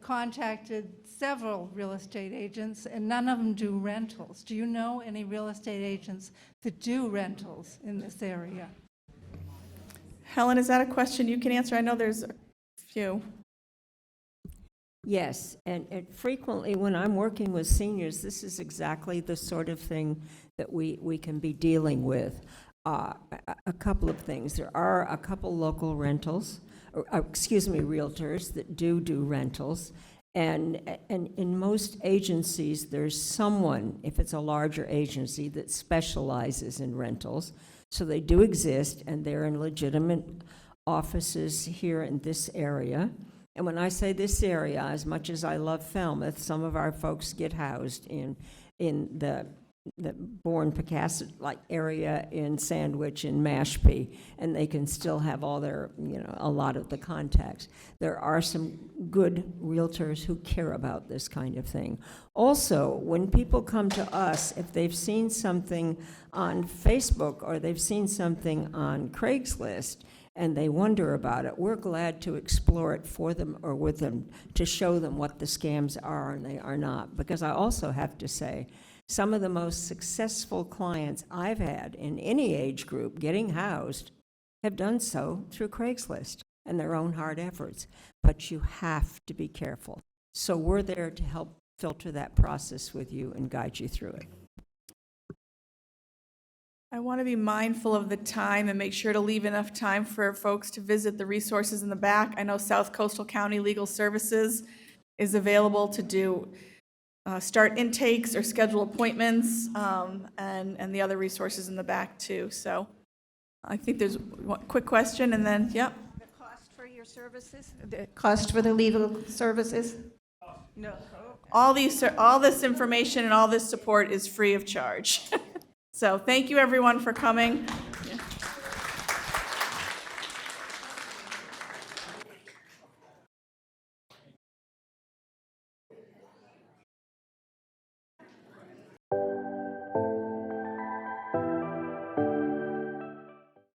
[SPEAKER 19] contacted several real estate agents, and none of them do rentals. Do you know any real estate agents that do rentals in this area?
[SPEAKER 2] Helen, is that a question you can answer? I know there's a few.
[SPEAKER 8] Yes, and frequently when I'm working with seniors, this is exactly the sort of thing that we can be dealing with. A couple of things. There are a couple local rentals, realtors that do rentals. And in most agencies, there's someone, if it's a larger agency, that specializes in rentals. So they do exist, and they're in legitimate offices here in this area. And when I say this area, as much as I love Falmouth, some of our folks get housed in the Bourne-Picasset like area in Sandwich and Mashpee, and they can still have all their, a lot of the contacts. There are some good realtors who care about this kind of thing. Also, when people come to us, if they've seen something on Facebook or they've seen something on Craigslist and they wonder about it, we're glad to explore it for them or with them to show them what the scams are and they are not. Because I also have to say, some of the most successful clients I've had in any age group getting housed have done so through Craigslist and their own hard efforts. But you have to be careful. So we're there to help filter that process with you and guide you through it.
[SPEAKER 2] I want to be mindful of the time and make sure to leave enough time for folks to visit the resources in the back. I know South Coastal County Legal Services is available to do start intakes or schedule appointments, and the other resources in the back too. So I think there's one quick question and then, yep.
[SPEAKER 16] The cost for your services? The cost for the legal services? No.
[SPEAKER 2] All this information and all this support is free of charge. So thank you everyone for coming.